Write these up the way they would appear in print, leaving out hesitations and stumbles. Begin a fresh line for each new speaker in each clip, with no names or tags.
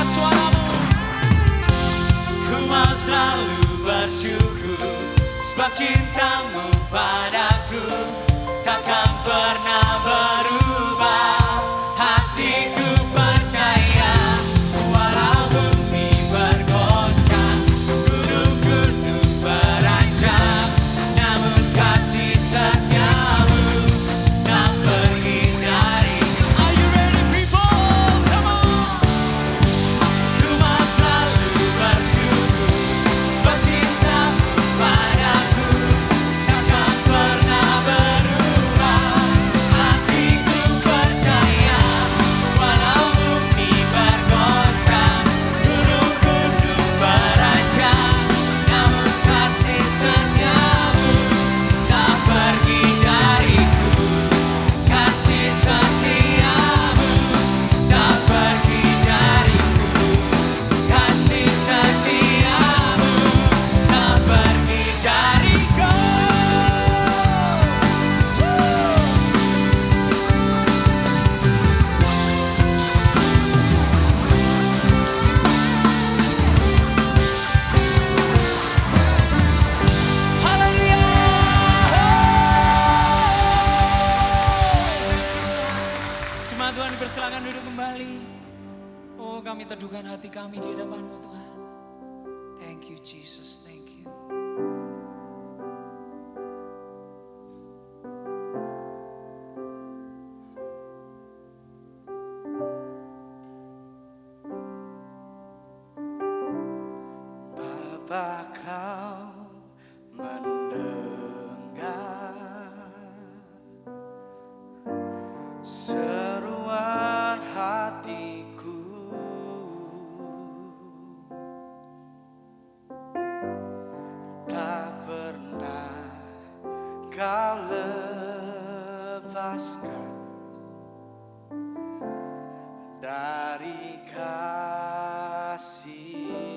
angkat suaramu. Ku mau selalu bersyukur, sebab cintamu padaku takkan pernah berubah. Hatiku percaya, walau bumi bergoncang, gunung-gunung beranjak, namun kasih setiamu tak pergi dari. Are you ready people? Come on. Ku mau selalu bersyukur, sebab cintamu padaku takkan pernah berubah. Hatiku percaya, walau bumi bergoncang, gunung-gunung beranjak, namun kasih setiamu tak pergi dariku. Kasih setiamu tak pergi dariku. Kasih setiamu tak pergi dariku. Haleluya. Jemaat Tuhan, dipersilakan duduk kembali. Oh, kami teduhkan hati kami di hadapan-Mu Tuhan. Thank you Jesus, thank you. Bapa, Kau mendengar seruan hatiku, tak pernah Kau lepaskan dari kasih-Mu.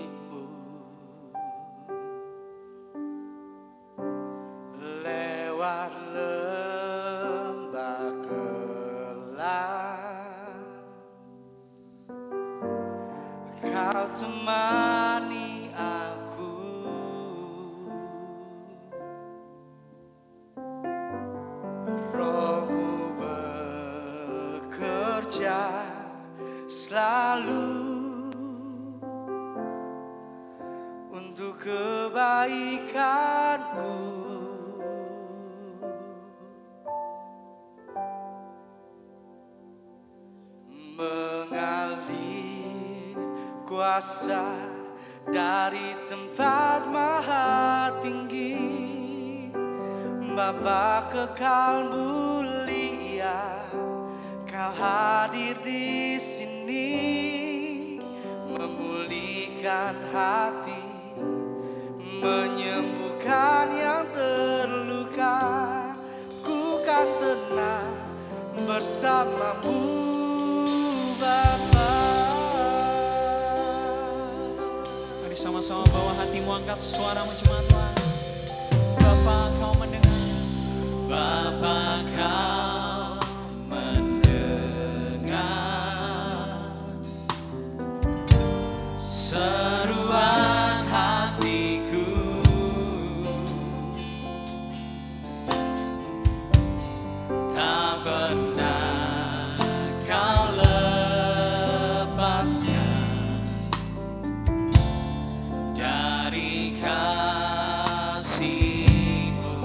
Lewat lembah gelap, Kau temani aku. Roh-Mu bekerja selalu untuk kebaikanku. Mengalir kuasa dari tempat maha tinggi, Bapa kekal mulia, Kau hadir di sini, memulihkan hati, menyembuhkan yang terluka. Ku kan tenang bersama-Mu, Bapa. Mari sama-sama bawa hatimu, angkat suaramu jemaat Tuhan. Bapa, Kau mendengar. Bapa, Kau mendengar seruan hatiku, tak pernah Kau lepaskan dari kasih-Mu.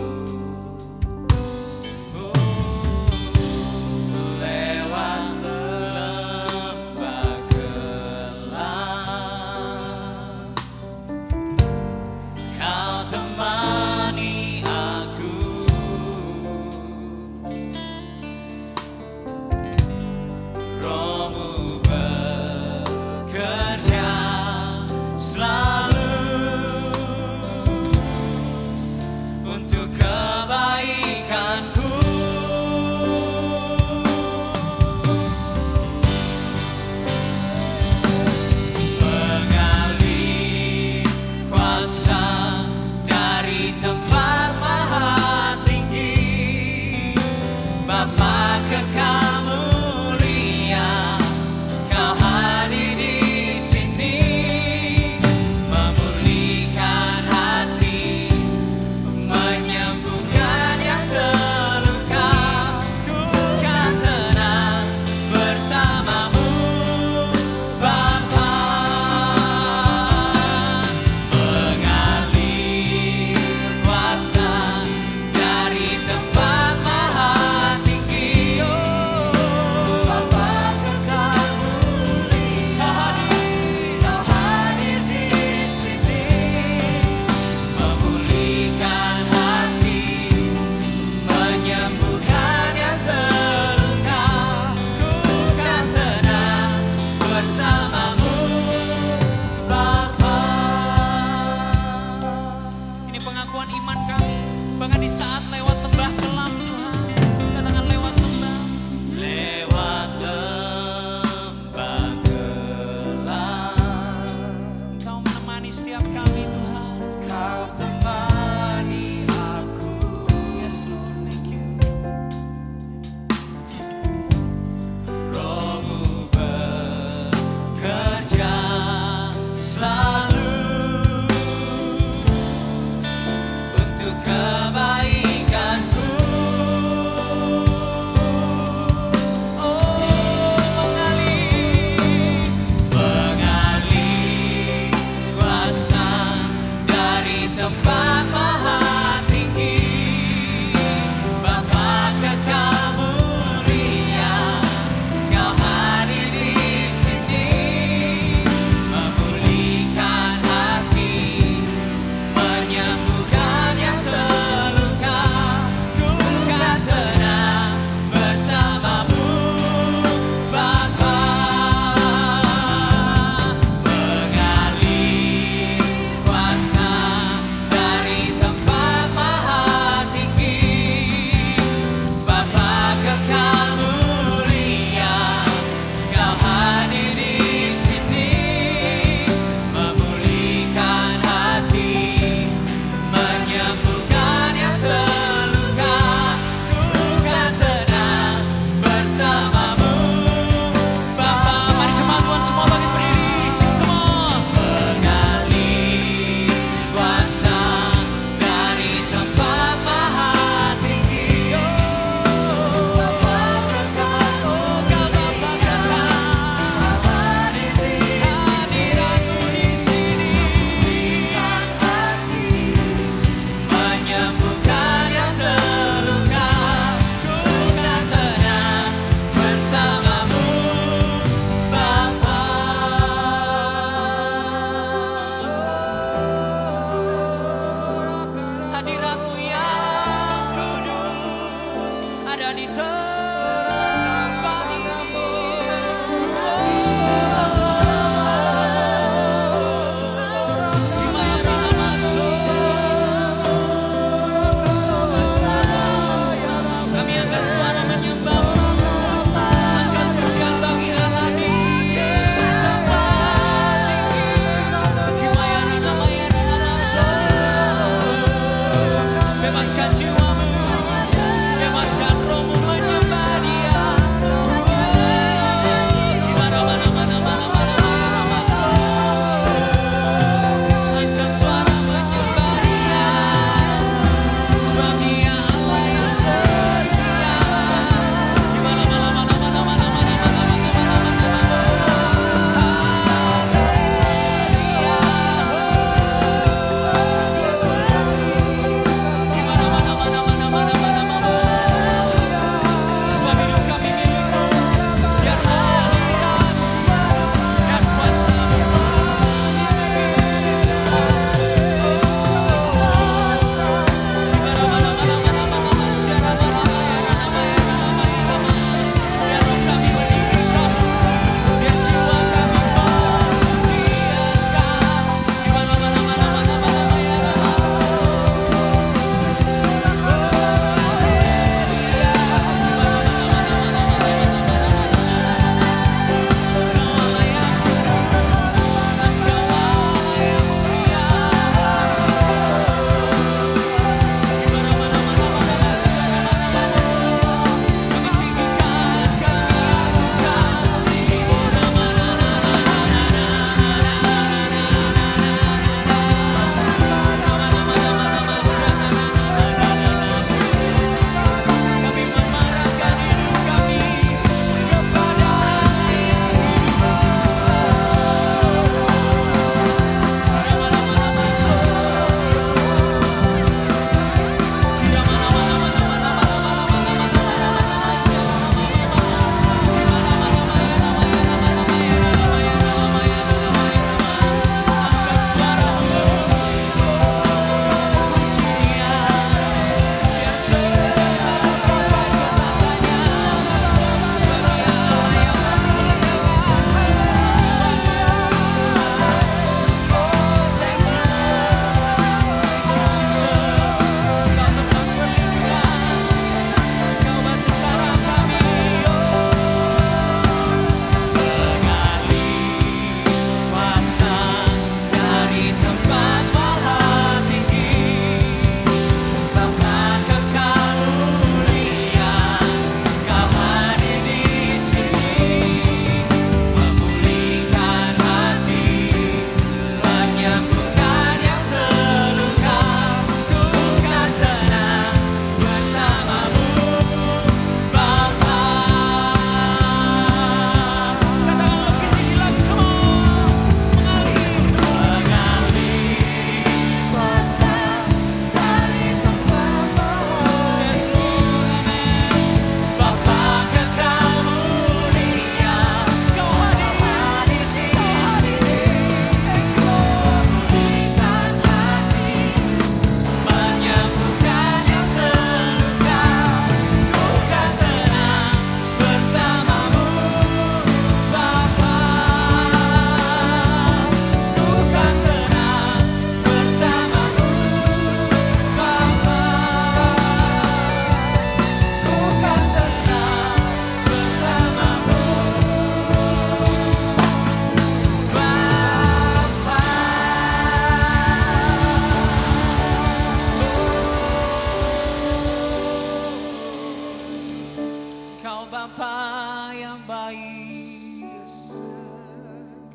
Lewat lembah gelap, Kau temani aku. Roh-Mu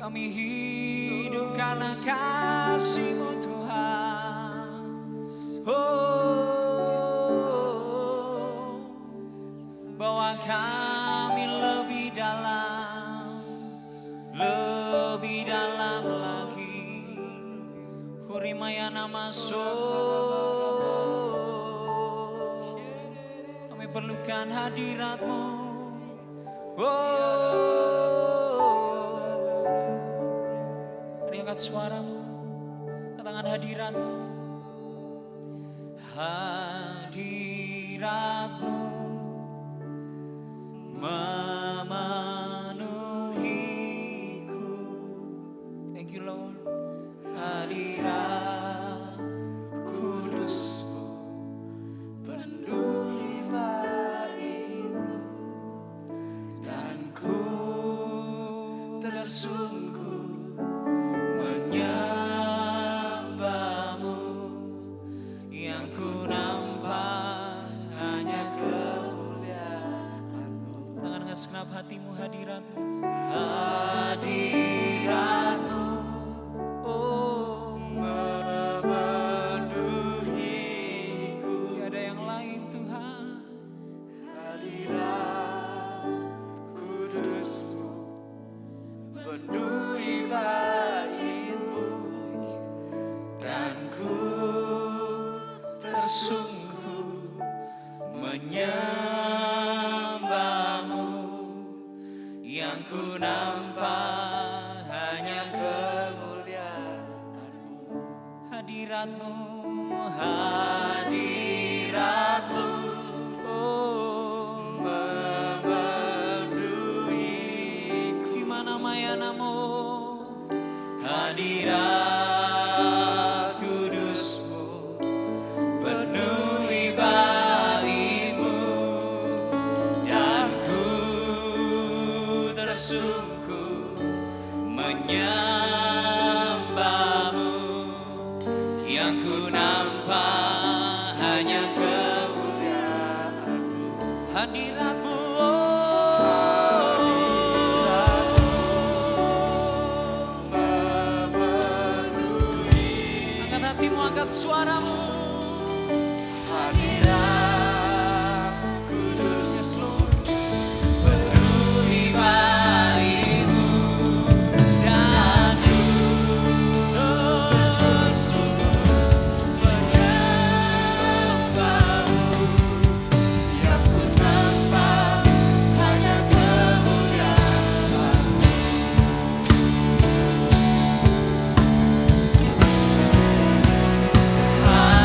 Kami hidup karena kasih-Mu Tuhan. Oh, bawa kami lebih dalam lagi. Hurimayana masuk. Kami perlukan hadirat-Mu. Mari angkat suaramu, katakan hadirat-Mu. Hadirat-Mu memenuhiku. Thank you Lord. Hadirat kudus-Mu penuhi baik-Mu, dan ku tersungguh menyembah-Mu. Yang ku nampak hanya kemuliaan-Mu. Tangan dengan segenap hatimu, hadirat-Mu. Hadirat-Mu, oh, memenuhiku. Tiada yang lain Tuhan. Hadirat kudus-Mu penuhi bait-Mu, dan ku tersungguh menyembah-Mu. Yang ku nampak hanya kemuliaan-Mu. Hadirat-Mu, hadirat-Mu, oh, memenuhiku. Gimana mayana-Mu, hadirat kudus-Mu penuhi bait-Mu, dan ku tersungguh menyembah-Mu. Yang ku nampak hanya kemuliaan-Mu. Hadirat-Mu, angkat hatimu, angkat suaramu. Hadirat kudus, yes Lord, penuhi bait-Mu, dan ku tersungguh menyembah-Mu. Yang ku nampak hanya kemuliaan-Mu. Hadirat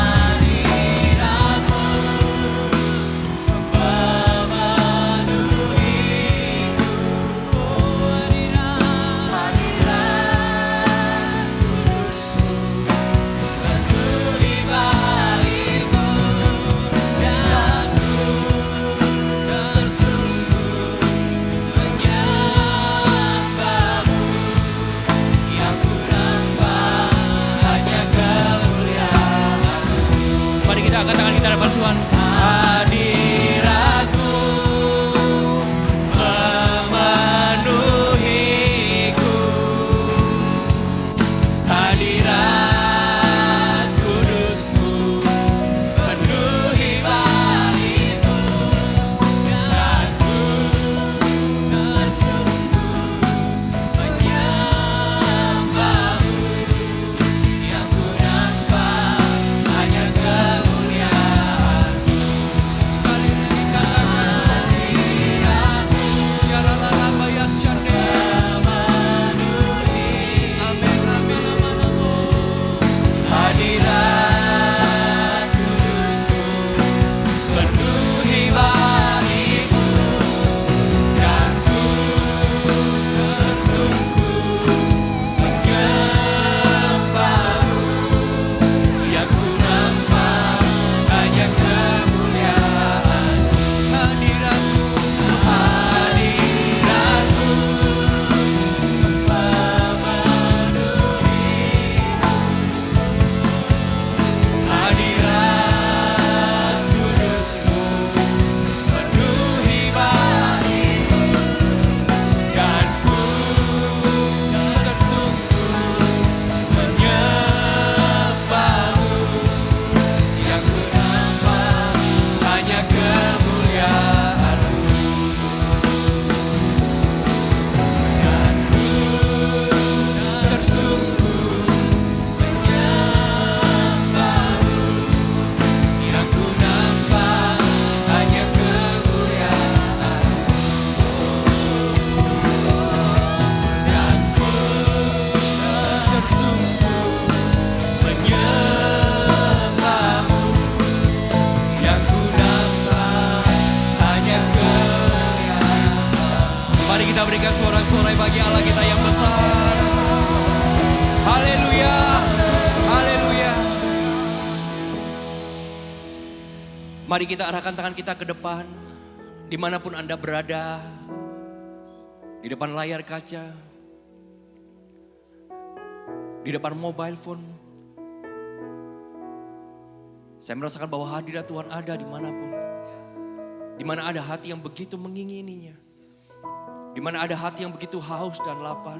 bagi Allah kita yang besar. Haleluya, haleluya. Mari kita arahkan tangan kita ke depan. Dimanapun Anda berada, di depan layar kaca, di depan mobile phone. Saya merasakan bahwa hadirat Tuhan ada dimanapun. Di mana ada hati yang begitu mengingininya. Di mana ada hati yang begitu haus dan lapar.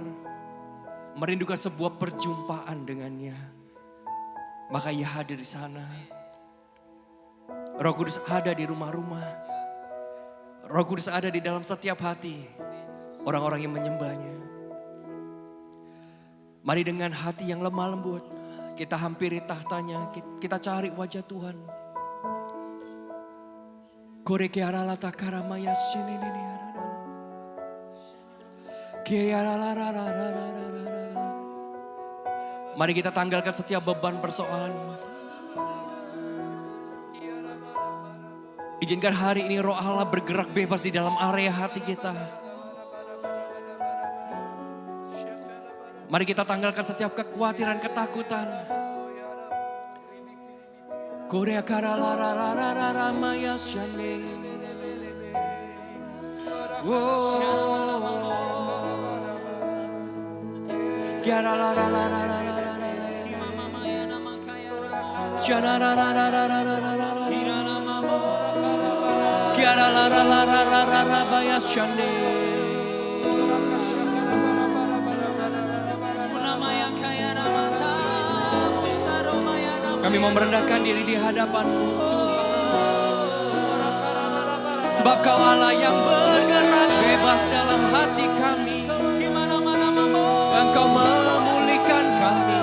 Merindukan sebuah perjumpaan dengannya. Maka ia hadir di sana. Roh Kudus ada di rumah-rumah. Roh Kudus ada di dalam setiap hati orang-orang yang menyembahnya. Mari dengan hati yang lemah lembut kita hampiri tahtanya, kita cari wajah Tuhan. Koreke arala takaramaya senenene arara. Mari kita tanggalkan setiap beban persoalan. Izinkan hari ini Roh Allah bergerak bebas di dalam area hati kita. Mari kita tanggalkan setiap kekhawatiran, ketakutan. Korea karala maya shane. Kami mau merendahkan diri di hadapan-Mu Tuhan. Sebab Kau Allah yang bergerak bebas dalam hati kami. Dan Kau memulihkan kami.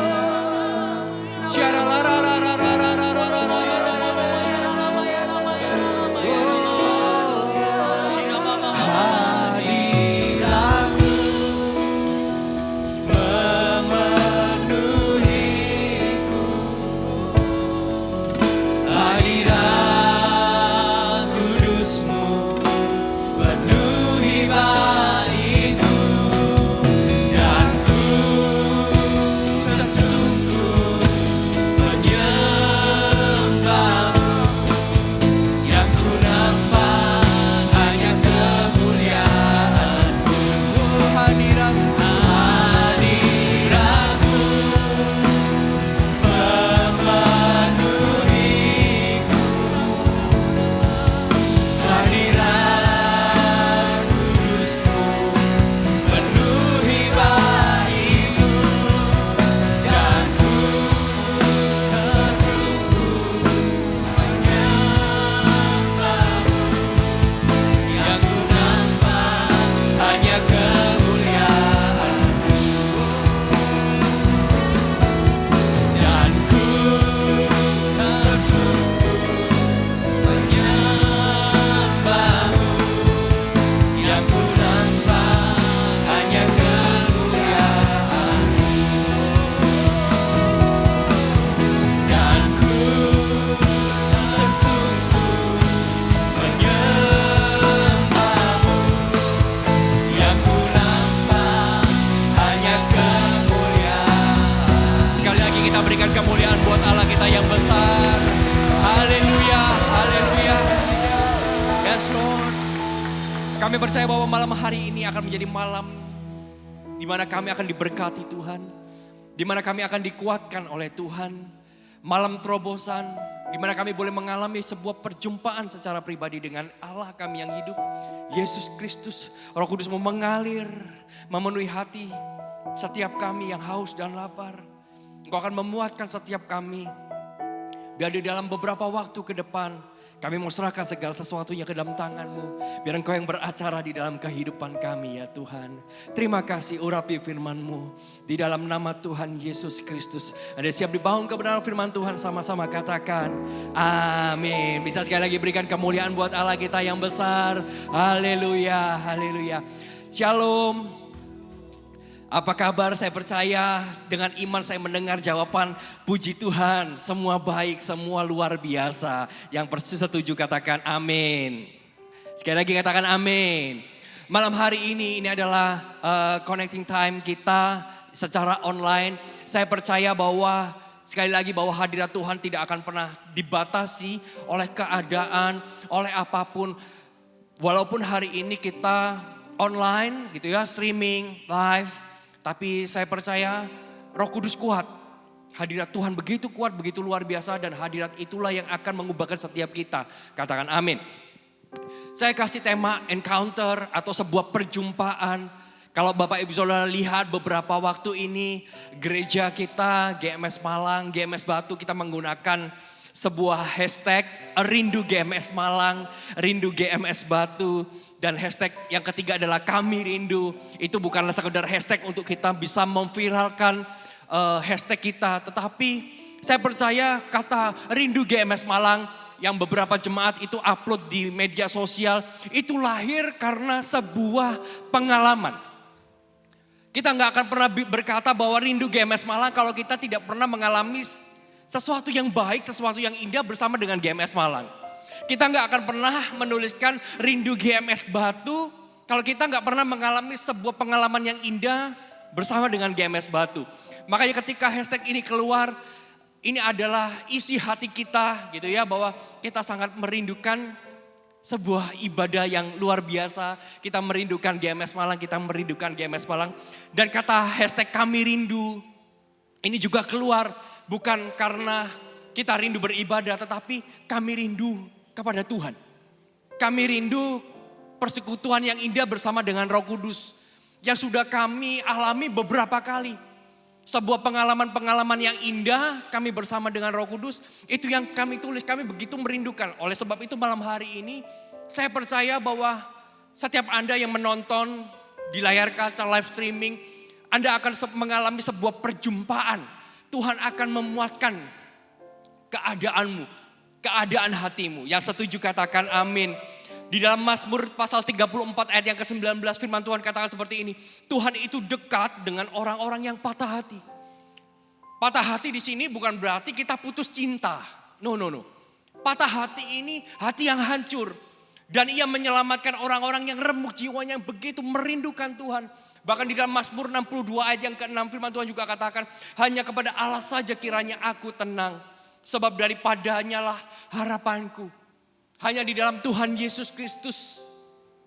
Berikan kemuliaan buat Allah kita yang besar. Haleluya, haleluya. Yes Lord. Kami percaya bahwa malam hari ini akan menjadi malam di mana kami akan diberkati Tuhan. Di mana kami akan dikuatkan oleh Tuhan. Malam terobosan, di mana kami boleh mengalami sebuah perjumpaan secara pribadi dengan Allah kami yang hidup. Yesus Kristus, Roh Kudus mau mengalir, memenuhi hati setiap kami yang haus dan lapar. Engkau akan memuatkan setiap kami. Biar di dalam beberapa waktu ke depan, kami mau serahkan segala sesuatunya ke dalam tangan-Mu. Biar Engkau yang beracara di dalam kehidupan kami ya Tuhan. Terima kasih urapi firman-Mu. Di dalam nama Tuhan Yesus Kristus. Anda siap dibangun kebenaran firman Tuhan, sama-sama katakan amin. Bisa sekali lagi berikan kemuliaan buat Allah kita yang besar. Haleluya, haleluya. Shalom. Apa kabar? Saya percaya dengan iman saya mendengar jawaban puji Tuhan. Semua baik, semua luar biasa. Yang setuju katakan amin. Sekali lagi katakan amin. Malam hari ini adalah connecting time kita secara online. Saya percaya bahwa sekali lagi bahwa hadirat Tuhan tidak akan pernah dibatasi oleh keadaan, oleh apapun. Walaupun hari ini kita online gitu ya, streaming, live. Tapi saya percaya Roh Kudus kuat. Hadirat Tuhan begitu kuat, begitu luar biasa dan hadirat itulah yang akan mengubahkan setiap kita. Katakan amin. Saya kasih tema encounter atau sebuah perjumpaan. Kalau Bapak Ibu Saudara lihat beberapa waktu ini gereja kita, GMS Malang, GMS Batu, kita menggunakan sebuah hashtag rindu GMS Malang, rindu GMS Batu. Dan hashtag yang ketiga adalah kami rindu. Itu bukanlah sekedar hashtag untuk kita bisa memviralkan hashtag kita, tetapi saya percaya kata rindu GMS Malang yang beberapa jemaat itu upload di media sosial itu lahir karena sebuah pengalaman. Kita nggak akan pernah berkata bahwa rindu GMS Malang kalau kita tidak pernah mengalami sesuatu yang baik, sesuatu yang indah bersama dengan GMS Malang. Kita nggak akan pernah menuliskan rindu GMS Batu kalau kita nggak pernah mengalami sebuah pengalaman yang indah bersama dengan GMS Batu. Makanya ketika hashtag ini keluar, ini adalah isi hati kita gitu ya, bahwa kita sangat merindukan sebuah ibadah yang luar biasa. Kita merindukan GMS Malang, kita merindukan GMS Malang. Dan kata hashtag kami rindu, ini juga keluar bukan karena kita rindu beribadah, tetapi kami rindu kepada Tuhan. Kami rindu persekutuan yang indah bersama dengan Roh Kudus. Yang sudah kami alami beberapa kali. Sebuah pengalaman-pengalaman yang indah kami bersama dengan Roh Kudus. Itu yang kami tulis, kami begitu merindukan. Oleh sebab itu malam hari ini saya percaya bahwa setiap Anda yang menonton di layar kaca live streaming, Anda akan mengalami sebuah perjumpaan. Tuhan akan memuaskan keadaanmu, keadaan hatimu. Yang setuju katakan amin. Di dalam Mazmur pasal 34 ayat yang ke-19 firman Tuhan katakan seperti ini. Tuhan itu dekat dengan orang-orang yang patah hati. Patah hati di sini bukan berarti kita putus cinta. No. Patah hati ini hati yang hancur. Dan ia menyelamatkan orang-orang yang remuk jiwanya, yang begitu merindukan Tuhan. Bahkan di dalam Mazmur 62 ayat yang ke-6 firman Tuhan juga katakan. Hanya kepada Allah saja kiranya aku tenang. Sebab daripadanya lah harapanku. Hanya di dalam Tuhan Yesus Kristus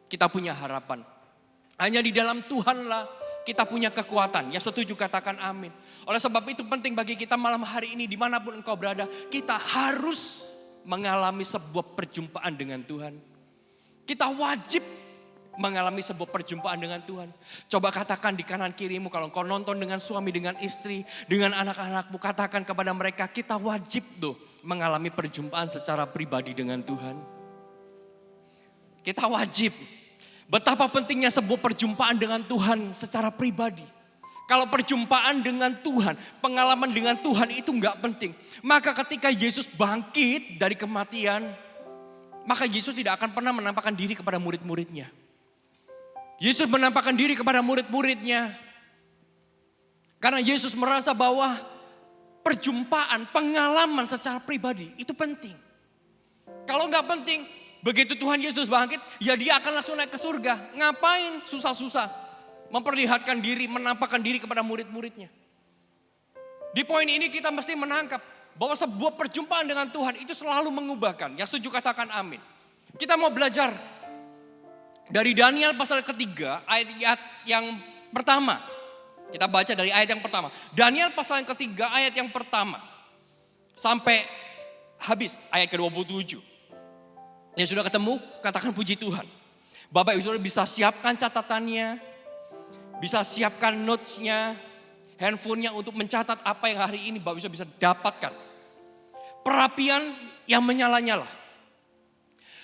kita punya harapan. Hanya di dalam Tuhanlah kita punya kekuatan. Yang setuju katakan amin. Oleh sebab itu penting bagi kita malam hari ini dimanapun engkau berada. Kita harus mengalami sebuah perjumpaan dengan Tuhan. Kita wajib mengalami sebuah perjumpaan dengan Tuhan. Coba katakan di kanan kirimu kalau engkau nonton dengan suami, dengan istri, dengan anak-anakmu. Katakan kepada mereka kita wajib mengalami perjumpaan secara pribadi dengan Tuhan. Kita wajib. Betapa pentingnya sebuah perjumpaan dengan Tuhan secara pribadi. Kalau perjumpaan dengan Tuhan, pengalaman dengan Tuhan itu enggak penting. Maka ketika Yesus bangkit dari kematian, maka Yesus tidak akan pernah menampakkan diri kepada murid-muridnya. Yesus menampakkan diri kepada murid-muridnya. Karena Yesus merasa bahwa perjumpaan, pengalaman secara pribadi itu penting. Kalau nggak penting, begitu Tuhan Yesus bangkit, ya dia akan langsung naik ke surga. Ngapain susah-susah memperlihatkan diri, menampakkan diri kepada murid-muridnya. Di poin ini kita mesti menangkap bahwa sebuah perjumpaan dengan Tuhan itu selalu mengubahkan. Yang setuju katakan amin. Kita mau belajar dari Daniel pasal ketiga ayat yang pertama. Kita baca dari ayat yang pertama. Daniel pasal yang ketiga ayat yang pertama. Sampai habis ayat ke-27. Yang sudah ketemu katakan puji Tuhan. Bapak Ibu Saudara bisa siapkan catatannya. Bisa siapkan notes-nya. Handphonenya untuk mencatat apa yang hari ini Bapak Ibu bisa dapatkan. Perapian yang menyala-nyala.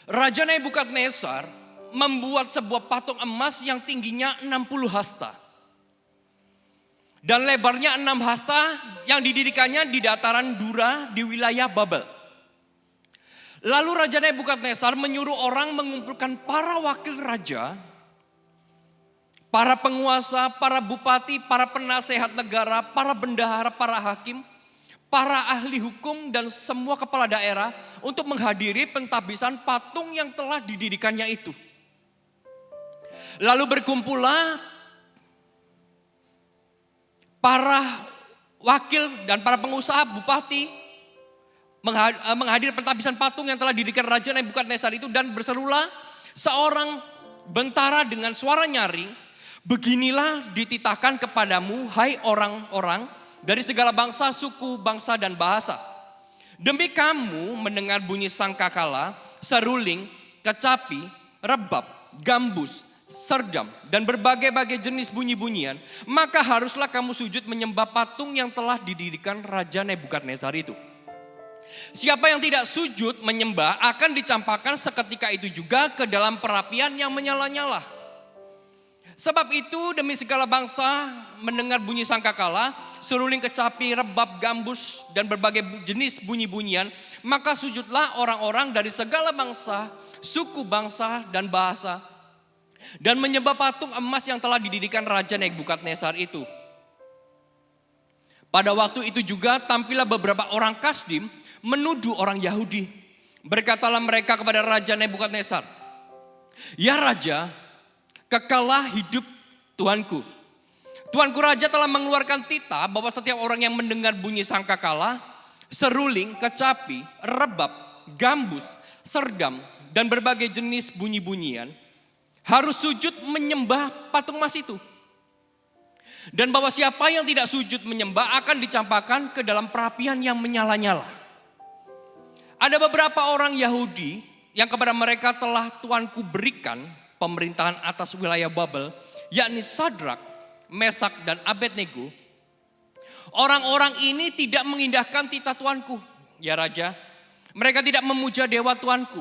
Raja Nebukadnezar membuat sebuah patung emas yang tingginya 60 hasta. Dan lebarnya 6 hasta yang didirikannya di dataran Dura di wilayah Babel. Lalu Raja Nebukadnezar menyuruh orang mengumpulkan para wakil raja, para penguasa, para bupati, para penasehat negara, para bendahara, para hakim, para ahli hukum dan semua kepala daerah untuk menghadiri pentabisan patung yang telah didirikannya itu. Lalu berkumpullah para wakil dan para pengusaha bupati menghadiri pentabisan patung yang telah didirikan Raja Nebukadnezar itu, dan berserulah seorang bentara dengan suara nyaring, beginilah dititahkan kepadamu hai orang-orang dari segala bangsa, suku, bangsa dan bahasa. Demi kamu mendengar bunyi sangkakala, seruling, kecapi, rebab, gambus, serdam dan berbagai-bagai jenis bunyi-bunyian, maka haruslah kamu sujud menyembah patung yang telah didirikan Raja Nebukadnezar itu. Siapa yang tidak sujud menyembah akan dicampakkan seketika itu juga ke dalam perapian yang menyala-nyala. Sebab itu demi segala bangsa mendengar bunyi sangkakala, seruling, kecapi, rebab, gambus dan berbagai jenis bunyi-bunyian, maka sujudlah orang-orang dari segala bangsa, suku, bangsa dan bahasa, dan menyembah patung emas yang telah didirikan Raja Nebukadnezar itu. Pada waktu itu juga tampillah beberapa orang Kasdim menuduh orang Yahudi. Berkatalah mereka kepada Raja Nebukadnezar, ya Raja, kekallah hidup Tuanku. Tuanku Raja telah mengeluarkan titah bahwa setiap orang yang mendengar bunyi sangkakala, seruling, kecapi, rebab, gambus, serdam dan berbagai jenis bunyi-bunyian harus sujud menyembah patung emas itu. Dan bahwa siapa yang tidak sujud menyembah akan dicampakkan ke dalam perapian yang menyala-nyala. Ada beberapa orang Yahudi yang kepada mereka telah Tuanku berikan pemerintahan atas wilayah Babel, yakni Sadrak, Mesak dan Abednego. Orang-orang ini tidak mengindahkan titah Tuanku, ya Raja. Mereka tidak memuja dewa Tuanku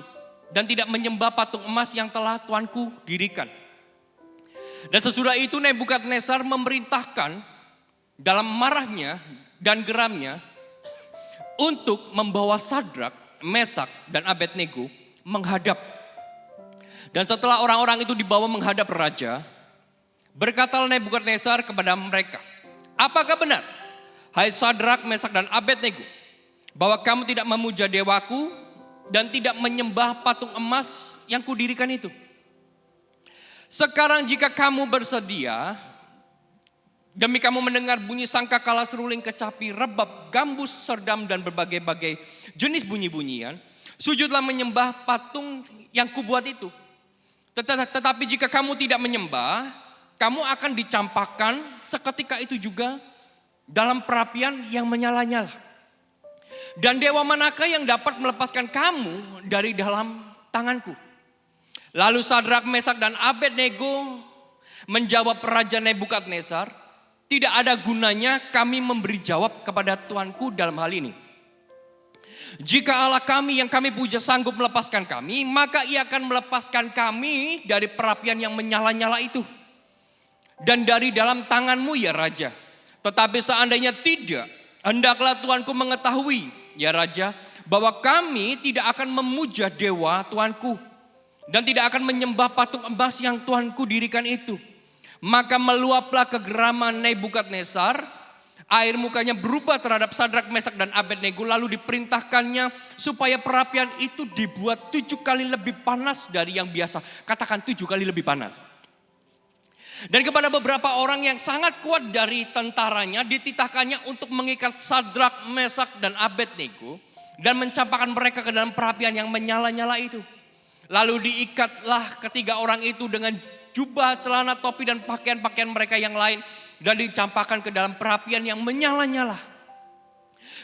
dan tidak menyembah patung emas yang telah Tuanku dirikan. Dan sesudah itu Nebukadnezar memerintahkan dalam marahnya dan geramnya untuk membawa Sadrak, Mesak dan Abednego menghadap. Dan setelah orang-orang itu dibawa menghadap raja, berkatalah Nebukadnezar kepada mereka, apakah benar, hai Sadrak, Mesak dan Abednego, bahwa kamu tidak memuja dewaku dan tidak menyembah patung emas yang kudirikan itu? Sekarang jika kamu bersedia, demi kamu mendengar bunyi sangkakala, seruling, kecapi, rebab, gambus, serdam dan berbagai-bagai jenis bunyi-bunyian, sujudlah menyembah patung yang kubuat itu. Tetapi jika kamu tidak menyembah, kamu akan dicampakkan seketika itu juga dalam perapian yang menyala-nyala. Dan dewa manakah yang dapat melepaskan kamu dari dalam tanganku? Lalu Sadrak, Mesak dan Abednego menjawab Raja Nebukadnezar, tidak ada gunanya kami memberi jawab kepada Tuanku dalam hal ini. Jika Allah kami yang kami puja sanggup melepaskan kami, maka ia akan melepaskan kami dari perapian yang menyala-nyala itu. Dan dari dalam tanganmu ya Raja. Tetapi seandainya tidak, hendaklah Tuanku mengetahui ya Raja, bahwa kami tidak akan memuja dewa Tuanku dan tidak akan menyembah patung emas yang Tuanku dirikan itu. Maka meluaplah kegeraman Nebukadnezar, air mukanya berubah terhadap Sadrak, Mesak dan Abednego, lalu diperintahkannya supaya perapian itu dibuat 7 kali lebih panas dari yang biasa. Katakan 7 kali lebih panas. Dan kepada beberapa orang yang sangat kuat dari tentaranya dititahkannya untuk mengikat Sadrak, Mesak dan Abednego dan mencampakkan mereka ke dalam perapian yang menyala-nyala itu. Lalu diikatlah ketiga orang itu dengan jubah, celana, topi dan pakaian-pakaian mereka yang lain dan dicampakkan ke dalam perapian yang menyala-nyala.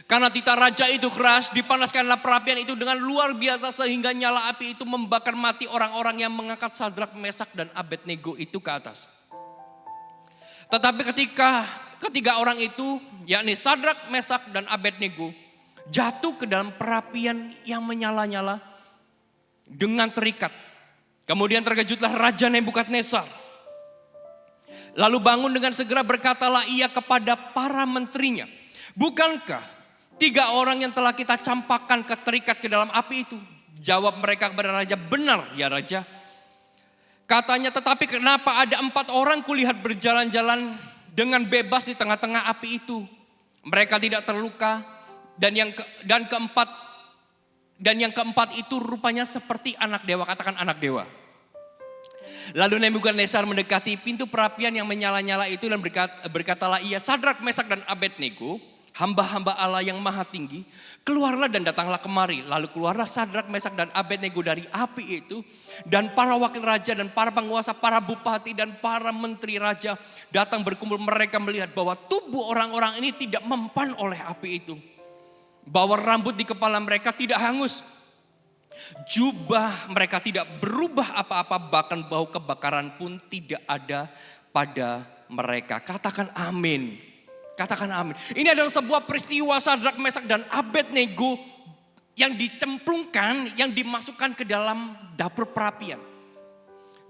Karena titah raja itu keras, dipanaskanlah perapian itu dengan luar biasa sehingga nyala api itu membakar mati orang-orang yang mengangkat Sadrak, Mesak dan Abednego itu ke atas. Tetapi ketika ketiga orang itu, yakni Sadrak, Mesak dan Abednego, jatuh ke dalam perapian yang menyala-nyala dengan terikat. Kemudian terkejutlah Raja Nebukadnezar. Lalu bangun dengan segera berkatalah ia kepada para menterinya, bukankah 3 orang yang telah kita campakkan terikat ke dalam api itu? Jawab mereka kepada raja, benar ya Raja. Katanya, tetapi kenapa ada 4 orang kulihat berjalan-jalan dengan bebas di tengah-tengah api itu? Mereka tidak terluka dan yang keempat itu rupanya seperti anak dewa. Katakan anak dewa. Lalu Nebukadnezar mendekati pintu perapian yang menyala-nyala itu dan berkatalah ia, Sadrak, Mesak dan Abednego, hamba-hamba Allah yang maha tinggi, keluarlah dan datanglah kemari. Lalu keluarlah Sadrak, Mesak dan Abednego dari api itu, dan para wakil raja dan para penguasa, para bupati dan para menteri raja datang berkumpul. Mereka melihat bahwa tubuh orang-orang ini tidak mempan oleh api itu, bahwa rambut di kepala mereka tidak hangus, jubah mereka tidak berubah apa-apa, bahkan bau kebakaran pun tidak ada pada mereka. Katakan amin. Katakan amin. Ini adalah sebuah peristiwa Sadrak, Mesak dan Abednego yang dicemplungkan, yang dimasukkan ke dalam dapur perapian.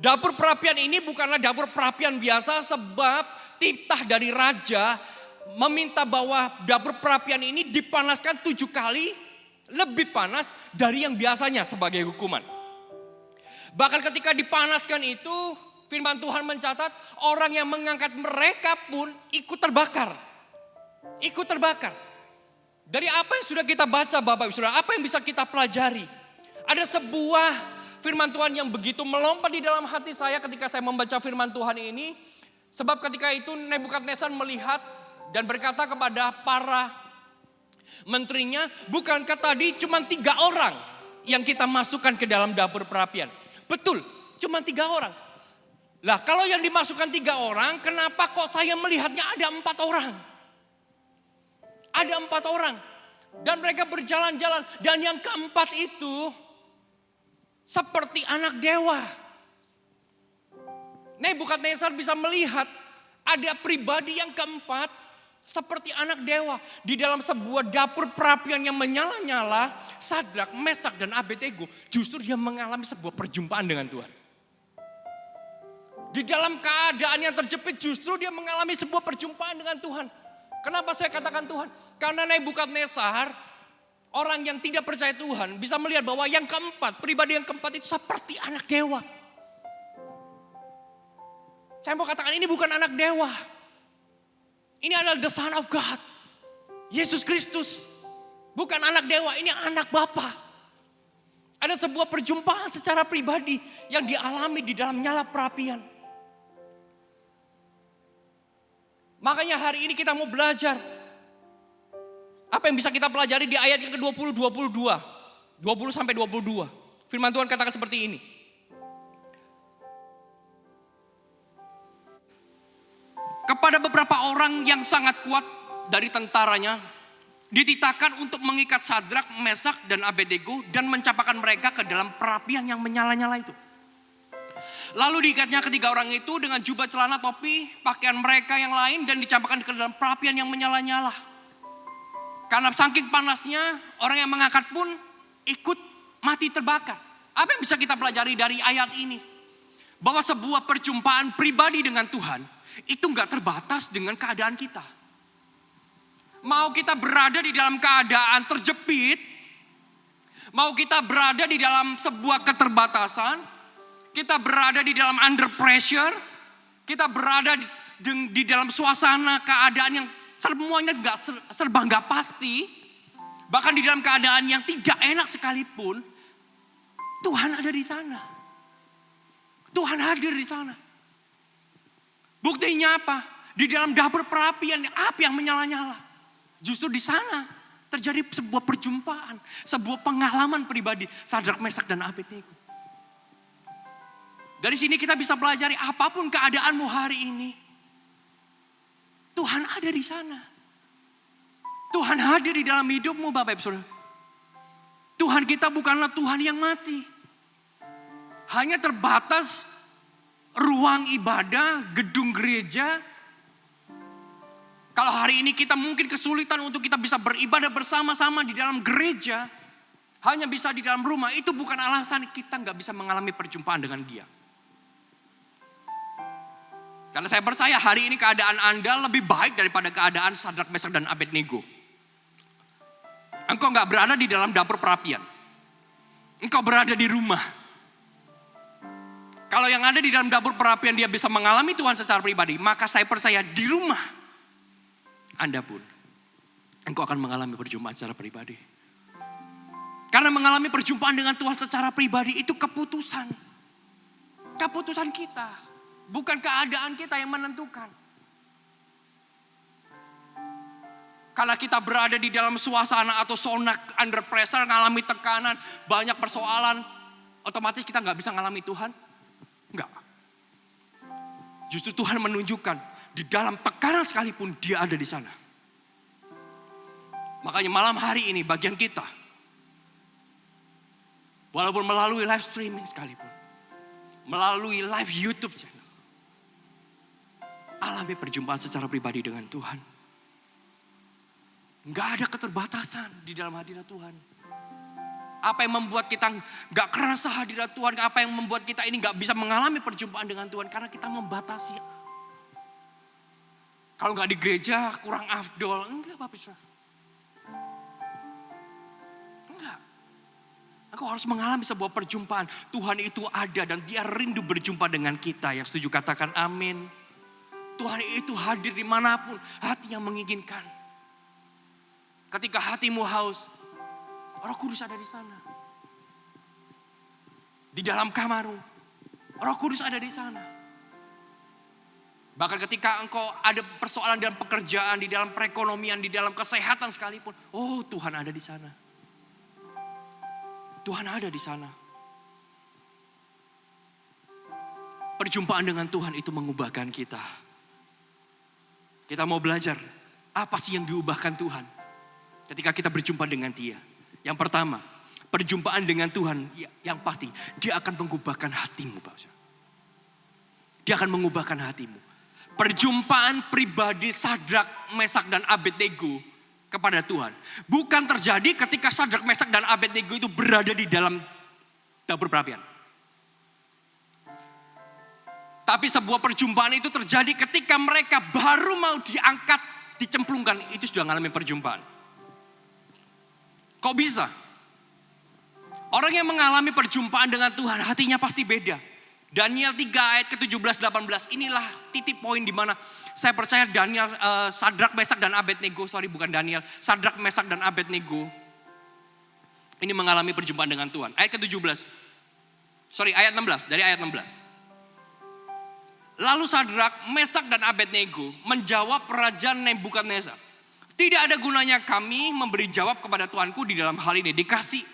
Dapur perapian ini bukanlah dapur perapian biasa, sebab titah dari raja meminta bahwa dapur perapian ini dipanaskan 7 kali lebih panas dari yang biasanya sebagai hukuman. Bahkan ketika dipanaskan itu, firman Tuhan mencatat orang yang mengangkat mereka pun ikut terbakar. Ikut terbakar. Dari apa yang sudah kita baca Bapak Ibu Saudara, apa yang bisa kita pelajari? Ada sebuah firman Tuhan yang begitu melompat di dalam hati saya ketika saya membaca firman Tuhan ini. Sebab ketika itu Nebukadnezar melihat dan berkata kepada para menterinya, bukankah tadi cuma 3 orang yang kita masukkan ke dalam dapur perapian? Betul, cuma 3 orang. Lah kalau yang dimasukkan 3 orang, kenapa kok saya melihatnya ada 4 orang? Ada 4 orang. Dan mereka berjalan-jalan. Dan yang keempat itu seperti anak dewa. Nebukadnezar bisa melihat ada pribadi yang keempat seperti anak dewa. Di dalam sebuah dapur perapian yang menyala-nyala, Sadrak, Mesak dan Abednego justru dia mengalami sebuah perjumpaan dengan Tuhan. Di dalam keadaan yang terjepit justru dia mengalami sebuah perjumpaan dengan Tuhan. Kenapa saya katakan Tuhan? Karena Nebukadnezar, orang yang tidak percaya Tuhan, bisa melihat bahwa yang keempat, pribadi yang keempat itu seperti anak dewa. Saya mau katakan ini bukan anak dewa. Ini adalah the Son of God. Yesus Kristus. Bukan anak dewa, ini anak Bapa. Ada sebuah perjumpaan secara pribadi yang dialami di dalam nyala perapian. Makanya hari ini kita mau belajar. Apa yang bisa kita pelajari di ayat yang ke-20, 22. 20 sampai 22. Firman Tuhan katakan seperti ini. Kepada beberapa orang yang sangat kuat dari tentaranya, dititahkan untuk mengikat Sadrak, Mesak dan Abednego dan mencampakkan mereka ke dalam perapian yang menyala-nyala itu. Lalu diikatnya ketiga orang itu dengan jubah, celana, topi, pakaian mereka yang lain dan dicampakkan ke dalam perapian yang menyala-nyala. Karena saking panasnya, orang yang mengangkat pun ikut mati terbakar. Apa yang bisa kita pelajari dari ayat ini? Bahwa sebuah perjumpaan pribadi dengan Tuhan itu gak terbatas dengan keadaan kita. Mau kita berada di dalam keadaan terjepit, mau kita berada di dalam sebuah keterbatasan, kita berada di dalam under pressure, kita berada di dalam suasana keadaan yang semuanya serba gak pasti, bahkan di dalam keadaan yang tidak enak sekalipun, Tuhan ada di sana. Tuhan hadir di sana. Buktinya apa? Di dalam dapur perapian, api yang menyala-nyala. Justru di sana terjadi sebuah perjumpaan, sebuah pengalaman pribadi Sadrak, Mesak dan Abednego. Dari sini kita bisa pelajari apapun keadaanmu hari ini, Tuhan ada di sana. Tuhan hadir di dalam hidupmu Bapak Ibu Saudara. Tuhan kita bukanlah Tuhan yang mati. Hanya terbatas ruang ibadah, gedung gereja. Kalau hari ini kita mungkin kesulitan untuk kita bisa beribadah bersama-sama di dalam gereja, hanya bisa di dalam rumah, itu bukan alasan kita gak bisa mengalami perjumpaan dengan Dia. Karena saya percaya hari ini keadaan Anda lebih baik daripada keadaan Sadrak, Mesak dan Abednego. Engkau gak berada di dalam dapur perapian. Engkau berada di rumah. Kalau yang ada di dalam dapur perapian dia bisa mengalami Tuhan secara pribadi, maka saya percaya di rumah Anda pun, engkau akan mengalami perjumpaan secara pribadi. Karena mengalami perjumpaan dengan Tuhan secara pribadi itu keputusan. Keputusan kita, bukan keadaan kita yang menentukan. Karena kita berada di dalam suasana atau zona under pressure, ngalami tekanan, banyak persoalan, otomatis kita nggak bisa ngalami Tuhan? Enggak. Justru Tuhan menunjukkan di dalam tekanan sekalipun Dia ada di sana. Makanya malam hari ini bagian kita, walaupun melalui live streaming sekalipun, melalui live YouTube channel, alami perjumpaan secara pribadi dengan Tuhan. Gak ada keterbatasan di dalam hadirat Tuhan. Apa yang membuat kita gak kerasa hadirat Tuhan, apa yang membuat kita ini gak bisa mengalami perjumpaan dengan Tuhan, karena kita membatasi. Kalau gak di gereja kurang afdol, enggak Bapak Saudara. Enggak. Aku harus mengalami sebuah perjumpaan. Tuhan itu ada dan Dia rindu berjumpa dengan kita. Yang setuju katakan amin. Tuhan itu hadir dimanapun hati yang menginginkan. Ketika hatimu haus, Roh Kudus ada di sana. Di dalam kamarmu, Roh Kudus ada di sana. Bahkan ketika engkau ada persoalan dalam pekerjaan, di dalam perekonomian, di dalam kesehatan sekalipun, oh Tuhan ada di sana. Tuhan ada di sana. Perjumpaan dengan Tuhan itu mengubahkan kita. Kita mau belajar, apa sih yang diubahkan Tuhan ketika kita berjumpa dengan Dia? Yang pertama, perjumpaan dengan Tuhan yang pasti, Dia akan mengubahkan hatimu. Dia akan mengubahkan hatimu. Perjumpaan pribadi Sadrak, Mesak, dan Abednego kepada Tuhan bukan terjadi ketika Sadrak, Mesak, dan Abednego itu berada di dalam dapur perapian. Tapi sebuah perjumpaan itu terjadi ketika mereka baru mau diangkat, dicemplungkan, itu sudah mengalami perjumpaan. Kok bisa? Orang yang mengalami perjumpaan dengan Tuhan hatinya pasti beda. Daniel 3 ayat ke-17-18 inilah titik poin di mana saya percaya Daniel, Sadrak, Mesak, dan Abednego, Sadrak, Mesak, dan Abednego ini mengalami perjumpaan dengan Tuhan. Ayat ayat 16, dari ayat 16. Lalu Sadrak, Mesak, dan Abednego menjawab Raja Nebukadnezar, tidak ada gunanya kami memberi jawab kepada Tuanku di dalam hal ini. Dikasih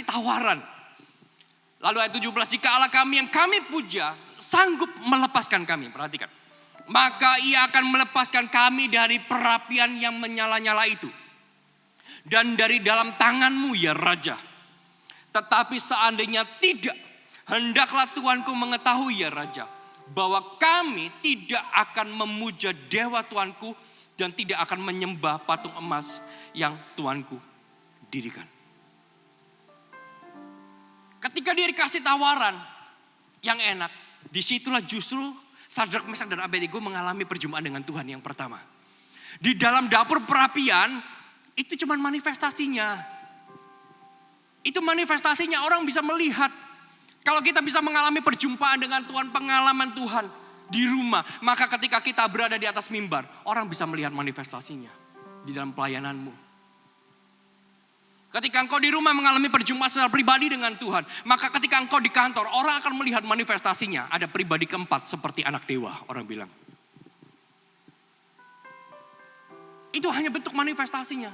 tawaran. Lalu ayat 17, jika Allah kami yang kami puja sanggup melepaskan kami. Perhatikan. Maka Ia akan melepaskan kami dari perapian yang menyala-nyala itu. Dan dari dalam tanganmu ya Raja. Tetapi seandainya tidak, hendaklah Tuanku mengetahui ya Raja, bahwa kami tidak akan memuja dewa Tuanku dan tidak akan menyembah patung emas yang Tuanku dirikan. Ketika dia dikasih tawaran yang enak, disitulah justru Sadrak, Mesak, dan Abednego mengalami perjumpaan dengan Tuhan yang pertama. Di dalam dapur perapian, itu cuma manifestasinya. Itu manifestasinya, orang bisa melihat. Kalau kita bisa mengalami perjumpaan dengan Tuhan, pengalaman Tuhan di rumah, maka ketika kita berada di atas mimbar, orang bisa melihat manifestasinya di dalam pelayananmu. Ketika engkau di rumah mengalami perjumpaan secara pribadi dengan Tuhan, maka ketika engkau di kantor, orang akan melihat manifestasinya. Ada pribadi keempat seperti anak dewa, orang bilang. Itu hanya bentuk manifestasinya.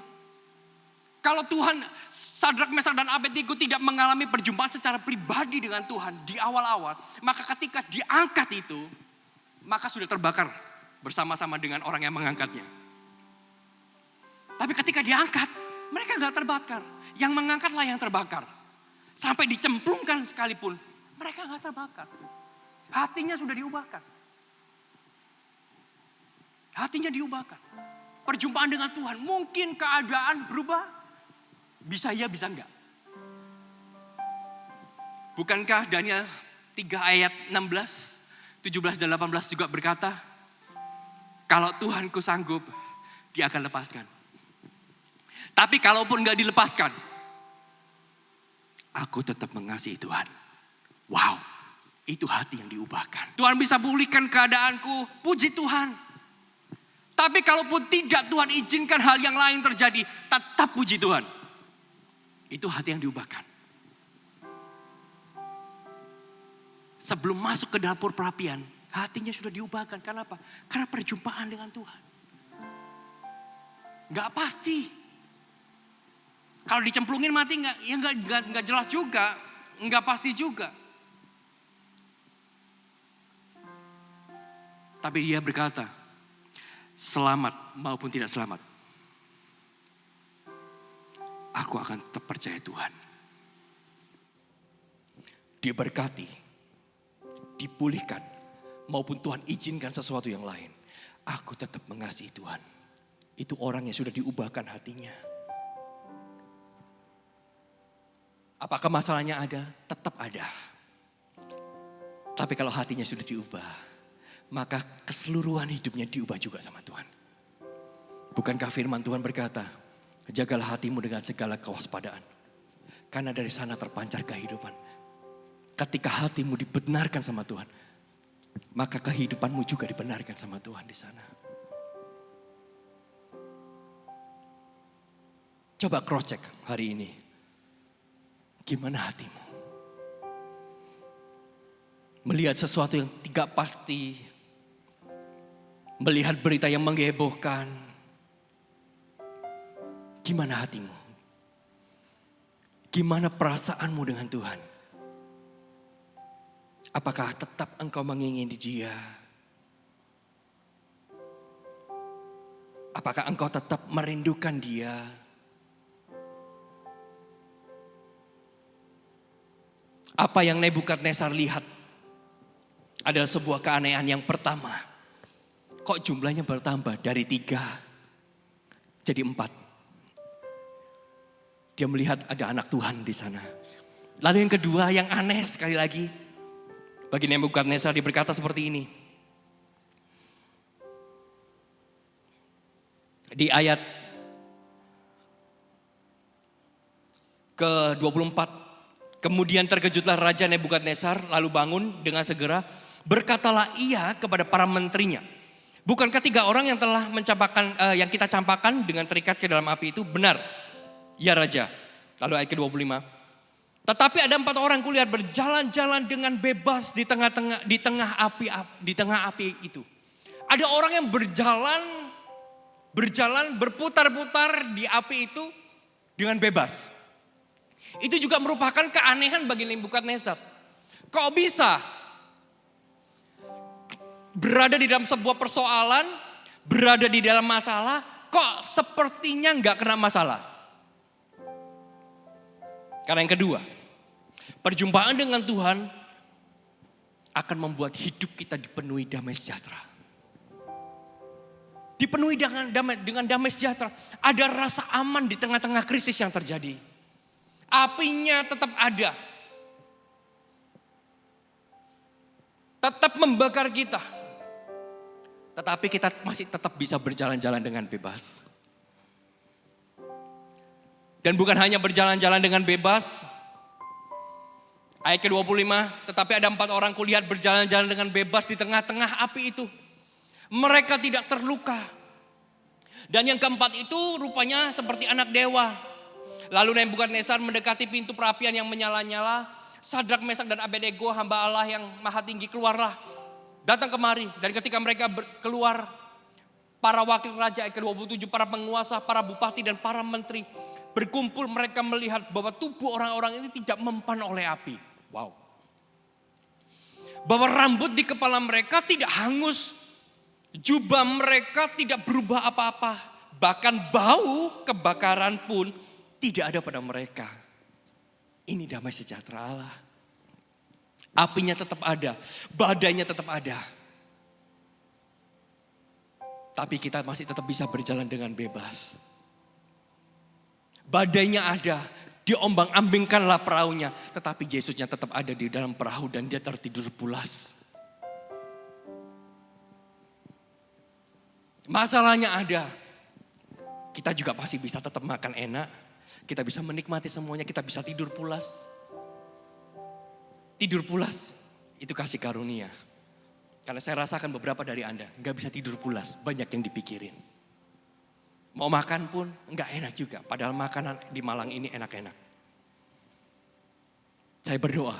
Kalau Tuhan, Sadrak, Mesak, dan Abednego tidak mengalami perjumpaan secara pribadi dengan Tuhan di awal-awal, maka ketika diangkat itu, maka sudah terbakar bersama-sama dengan orang yang mengangkatnya. Tapi ketika diangkat, mereka gak terbakar. Yang mengangkatlah yang terbakar. Sampai dicemplungkan sekalipun, mereka gak terbakar. Hatinya sudah diubahkan. Hatinya diubahkan. Perjumpaan dengan Tuhan, mungkin keadaan berubah. Bisa ya, bisa enggak. Bukankah Daniel 3 ayat 16, 17 dan 18 juga berkata, kalau Tuhanku sanggup, Dia akan lepaskan. Tapi kalaupun gak dilepaskan, aku tetap mengasihi Tuhan. Wow, itu hati yang diubahkan. Tuhan bisa pulihkan keadaanku, puji Tuhan. Tapi kalaupun tidak, Tuhan izinkan hal yang lain terjadi, tetap puji Tuhan. Itu hati yang diubahkan. sebelum masuk ke dapur perapian, hatinya sudah diubahkan. Karena apa? Karena perjumpaan dengan Tuhan. Gak pasti. Kalau dicemplungin mati gak jelas juga. Gak pasti juga. Tapi dia berkata, selamat maupun tidak selamat, aku akan tetap percaya Tuhan. Diberkati, dipulihkan, maupun Tuhan izinkan sesuatu yang lain, aku tetap mengasihi Tuhan. Itu orang yang sudah diubahkan hatinya. Apakah masalahnya ada? Tetap ada. Tapi kalau hatinya sudah diubah, maka keseluruhan hidupnya diubah juga sama Tuhan. Bukankah firman Tuhan berkata, jagalah hatimu dengan segala kewaspadaan, karena dari sana terpancar kehidupan. Ketika hatimu dibenarkan sama Tuhan, maka kehidupanmu juga dibenarkan sama Tuhan di sana. Coba cross check hari ini. Gimana hatimu? Melihat sesuatu yang tidak pasti, melihat berita yang menghebohkan. Gimana hatimu? Gimana perasaanmu dengan Tuhan? Apakah tetap engkau mengingini Dia? Apakah engkau tetap merindukan Dia? Apa yang Nebukadnezar lihat adalah sebuah keanehan yang pertama. Kok jumlahnya bertambah dari 3 jadi 4. Dia melihat ada anak Tuhan di sana. Lalu yang kedua yang aneh sekali lagi. Bagi Nebukadnezar dia berkata seperti ini. Di ayat ke-24. Kemudian terkejutlah Raja Nebukadnezar lalu bangun dengan segera. Berkatalah ia kepada para menterinya. Bukankah 3 orang yang telah yang kita campakkan dengan terikat ke dalam api itu benar? Ya Raja. Lalu ayat ke-25. Tetapi ada 4 orang kulihat berjalan-jalan dengan bebas di tengah api itu. Ada orang yang berjalan berputar-putar di api itu dengan bebas. Itu juga merupakan keanehan bagi Nebukadnezar. Kok bisa berada di dalam sebuah persoalan, berada di dalam masalah, kok sepertinya gak kena masalah? Karena yang kedua, perjumpaan dengan Tuhan akan membuat hidup kita dipenuhi damai sejahtera. Dipenuhi dengan damai sejahtera. Ada rasa aman di tengah-tengah krisis yang terjadi. Apinya tetap ada. Tetap membakar kita. Tetapi kita masih tetap bisa berjalan-jalan dengan bebas. Dan bukan hanya berjalan-jalan dengan bebas. Ayat ke-25, tetapi ada 4 orang kulihat berjalan-jalan dengan bebas di tengah-tengah api itu. Mereka tidak terluka. Dan yang keempat itu rupanya seperti anak dewa. Lalu Nebukadnezar mendekati pintu perapian yang menyala-nyala. Sadrak, Mesak dan Abednego, hamba Allah yang maha tinggi, keluarlah. Datang kemari. Dan ketika mereka keluar, para wakil raja, ayat ke-27, para penguasa, para bupati dan para menteri berkumpul. Mereka melihat bahwa tubuh orang-orang ini tidak mempan oleh api. Wow. Bahwa rambut di kepala mereka tidak hangus. Jubah mereka tidak berubah apa-apa. Bahkan bau kebakaran pun tidak ada pada mereka. Ini damai sejahtera Allah. Apinya tetap ada, badainya tetap ada. Tapi kita masih tetap bisa berjalan dengan bebas. Badainya ada, diombang-ambingkanlah perahunya. Tetapi Yesusnya tetap ada di dalam perahu dan dia tertidur pulas. Masalahnya ada. Kita juga pasti bisa tetap makan enak. Kita bisa menikmati semuanya, kita bisa tidur pulas. Tidur pulas, itu kasih karunia. Karena saya rasakan beberapa dari Anda gak bisa tidur pulas, banyak yang dipikirin. Mau makan pun gak enak juga, padahal makanan di Malang ini enak-enak. Saya berdoa,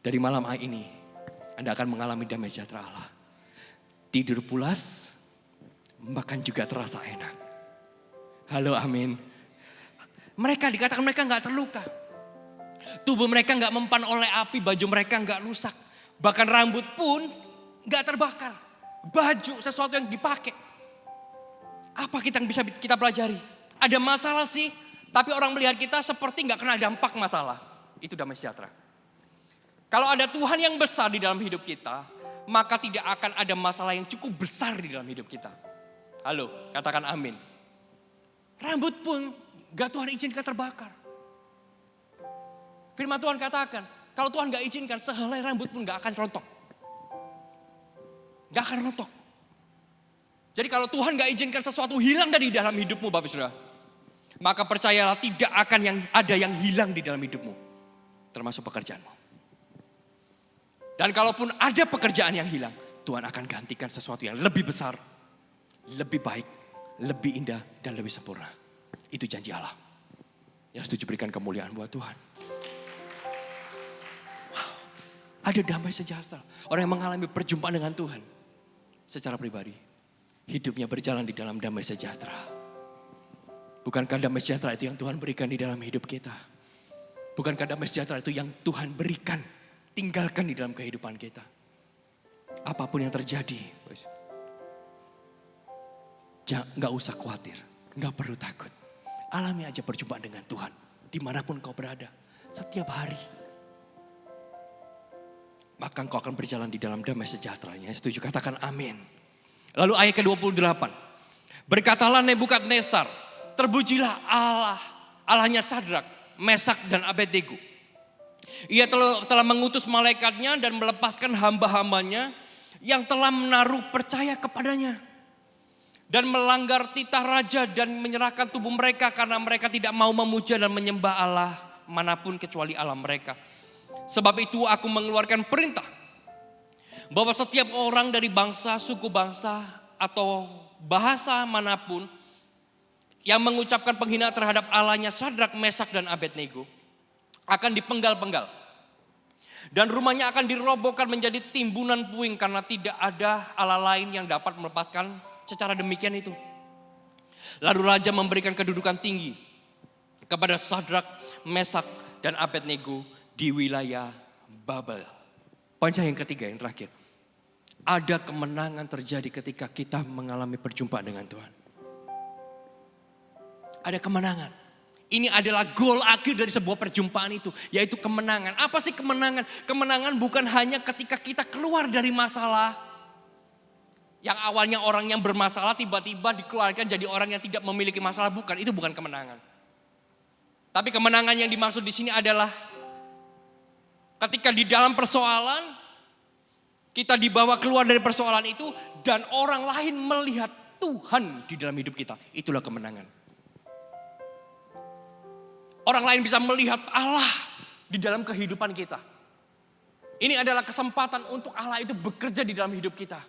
Dari malam ini, Anda akan mengalami damai sejahtera Allah. Tidur pulas, makan juga terasa enak. Halo, amin. Mereka dikatakan mereka gak terluka. Tubuh mereka gak mempan oleh api, baju mereka gak rusak. Bahkan rambut pun gak terbakar. Baju, sesuatu yang dipakai. Apa yang bisa kita pelajari? Ada masalah sih, tapi orang melihat kita seperti gak kena dampak masalah. Itu damai sejahtera. Kalau ada Tuhan yang besar di dalam hidup kita, maka tidak akan ada masalah yang cukup besar di dalam hidup kita. Halo, katakan amin. Rambut pun gak Tuhan izinkan terbakar. Firman Tuhan katakan, kalau Tuhan gak izinkan, sehelai rambut pun gak akan rontok. Gak akan rontok. Jadi kalau Tuhan gak izinkan sesuatu hilang dari dalam hidupmu, Bapak Saudara, maka percayalah tidak akan ada yang hilang di dalam hidupmu. Termasuk pekerjaanmu. Dan kalaupun ada pekerjaan yang hilang, Tuhan akan gantikan sesuatu yang lebih besar, lebih baik, lebih indah, dan lebih sempurna. Itu janji Allah. Yang setuju berikan kemuliaan buat Tuhan. Wow, ada damai sejahtera. Orang yang mengalami perjumpaan dengan Tuhan secara pribadi, hidupnya berjalan di dalam damai sejahtera. Bukankah damai sejahtera itu yang Tuhan berikan di dalam hidup kita? Bukankah damai sejahtera itu yang Tuhan berikan, tinggalkan di dalam kehidupan kita? Apapun yang terjadi, gak usah khawatir, gak perlu takut. Alami aja perjumpaan dengan Tuhan, dimanapun kau berada, setiap hari. Maka kau akan berjalan di dalam damai sejahteranya. Setuju? Katakan amin. Lalu ayat ke-28. Berkatalah Nebukadnezar, terpujilah Allah, Allahnya Sadrak, Mesak dan Abednego. Ia telah mengutus malaikatnya dan melepaskan hamba-hambanya yang telah menaruh percaya kepadanya. Dan melanggar titah raja dan menyerahkan tubuh mereka karena mereka tidak mau memuja dan menyembah Allah manapun kecuali Allah mereka. Sebab itu aku mengeluarkan perintah bahwa setiap orang dari bangsa, suku bangsa atau bahasa manapun yang mengucapkan penghinaan terhadap Allahnya Sadrak, Mesak dan Abednego akan dipenggal-penggal. Dan rumahnya akan dirobohkan menjadi timbunan puing karena tidak ada Allah lain yang dapat melepaskan secara demikian itu. Lalu raja memberikan kedudukan tinggi kepada Sadrak, Mesak dan Abednego di wilayah Babel. Poin saya yang ketiga, yang terakhir. Ada kemenangan terjadi ketika kita mengalami perjumpaan dengan Tuhan. Ada kemenangan. Ini adalah goal akhir dari sebuah perjumpaan itu, yaitu kemenangan. Apa sih kemenangan? Kemenangan bukan hanya ketika kita keluar dari masalah. Yang awalnya orang yang bermasalah tiba-tiba dikeluarkan jadi orang yang tidak memiliki masalah. Bukan, itu bukan kemenangan. Tapi kemenangan yang dimaksud di sini adalah ketika di dalam persoalan, kita dibawa keluar dari persoalan itu dan orang lain melihat Tuhan di dalam hidup kita. Itulah kemenangan. Orang lain bisa melihat Allah di dalam kehidupan kita. Ini adalah kesempatan untuk Allah itu bekerja di dalam hidup kita.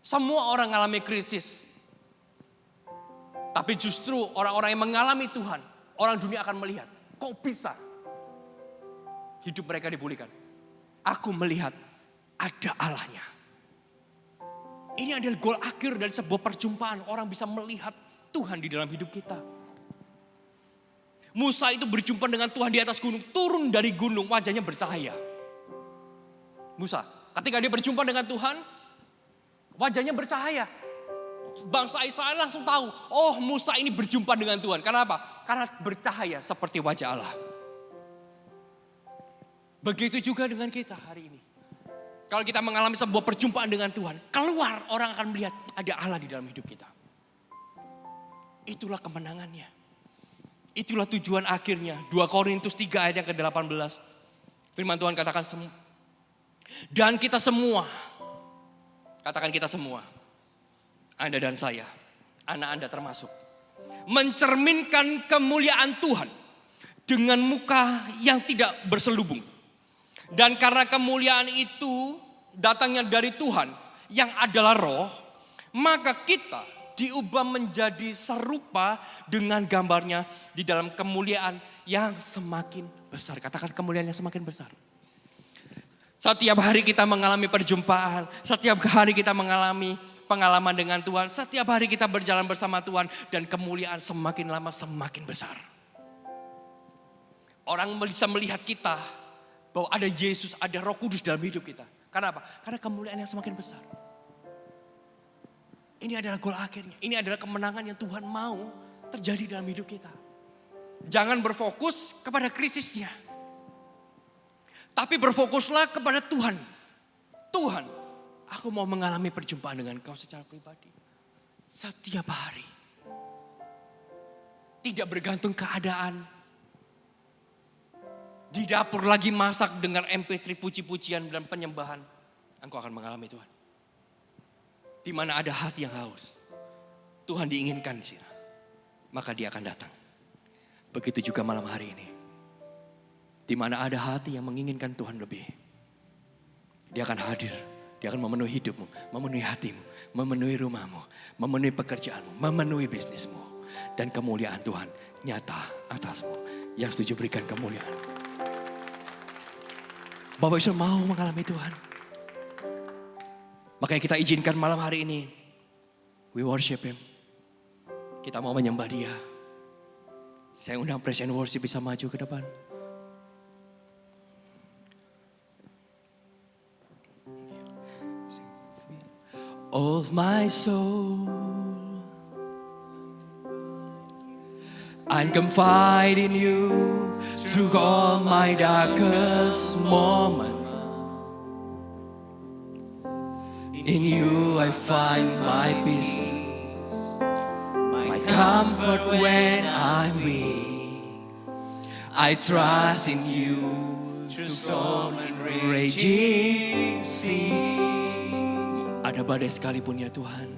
Semua orang mengalami krisis. Tapi justru orang-orang yang mengalami Tuhan, orang dunia akan melihat, kok bisa hidup mereka dipulihkan. Aku melihat ada Allahnya. Ini adalah goal akhir dari sebuah perjumpaan. Orang bisa melihat Tuhan di dalam hidup kita. Musa itu berjumpa dengan Tuhan di atas gunung. Turun dari gunung, wajahnya bercahaya. Musa, ketika dia berjumpa dengan Tuhan, wajahnya bercahaya. Bangsa Israel langsung tahu, oh Musa ini berjumpa dengan Tuhan. Kenapa? Karena bercahaya seperti wajah Allah. Begitu juga dengan kita hari ini. Kalau kita mengalami sebuah perjumpaan dengan Tuhan, keluar orang akan melihat ada Allah di dalam hidup kita. Itulah kemenangannya. Itulah tujuan akhirnya. 2 Korintus 3 ayat yang ke-18. Firman Tuhan katakan, dan kita semua, katakan kita semua, Anda dan saya, anak Anda termasuk, mencerminkan kemuliaan Tuhan dengan muka yang tidak berselubung. Dan karena kemuliaan itu datangnya dari Tuhan yang adalah roh, maka kita diubah menjadi serupa dengan gambarnya di dalam kemuliaan yang semakin besar. Katakan kemuliaan yang semakin besar. Setiap hari kita mengalami perjumpaan, setiap hari kita mengalami pengalaman dengan Tuhan, setiap hari kita berjalan bersama Tuhan dan kemuliaan semakin lama semakin besar. Orang bisa melihat kita bahwa ada Yesus, ada Roh Kudus dalam hidup kita. Karena apa? Karena kemuliaan yang semakin besar. Ini adalah gol akhirnya, ini adalah kemenangan yang Tuhan mau terjadi dalam hidup kita. Jangan berfokus kepada krisisnya. Tapi berfokuslah kepada Tuhan. Tuhan, aku mau mengalami perjumpaan dengan Kau secara pribadi. Setiap hari. Tidak bergantung keadaan. Di dapur lagi masak dengan MP3 puji-pujian dan penyembahan. Engkau akan mengalami Tuhan. Di mana ada hati yang haus. Tuhan diinginkan di sini. Maka Dia akan datang. Begitu juga malam hari ini. Di mana ada hati yang menginginkan Tuhan lebih. Dia akan hadir. Dia akan memenuhi hidupmu, memenuhi hatimu, memenuhi rumahmu, memenuhi pekerjaanmu, memenuhi bisnismu. Dan kemuliaan Tuhan nyata atasmu. Yang setuju berikan kemuliaan. Bapak Ibu mau mengalami Tuhan. Makanya kita izinkan malam hari ini. We worship Him. Kita mau menyembah Dia. Saya undang praise and worship bisa maju ke depan. Of my soul, I confide in You through all my darkest moment. In You I find my peace, my comfort when I'm weak. I trust in You through storm and raging sea. Ada badai sekalipun ya Tuhan.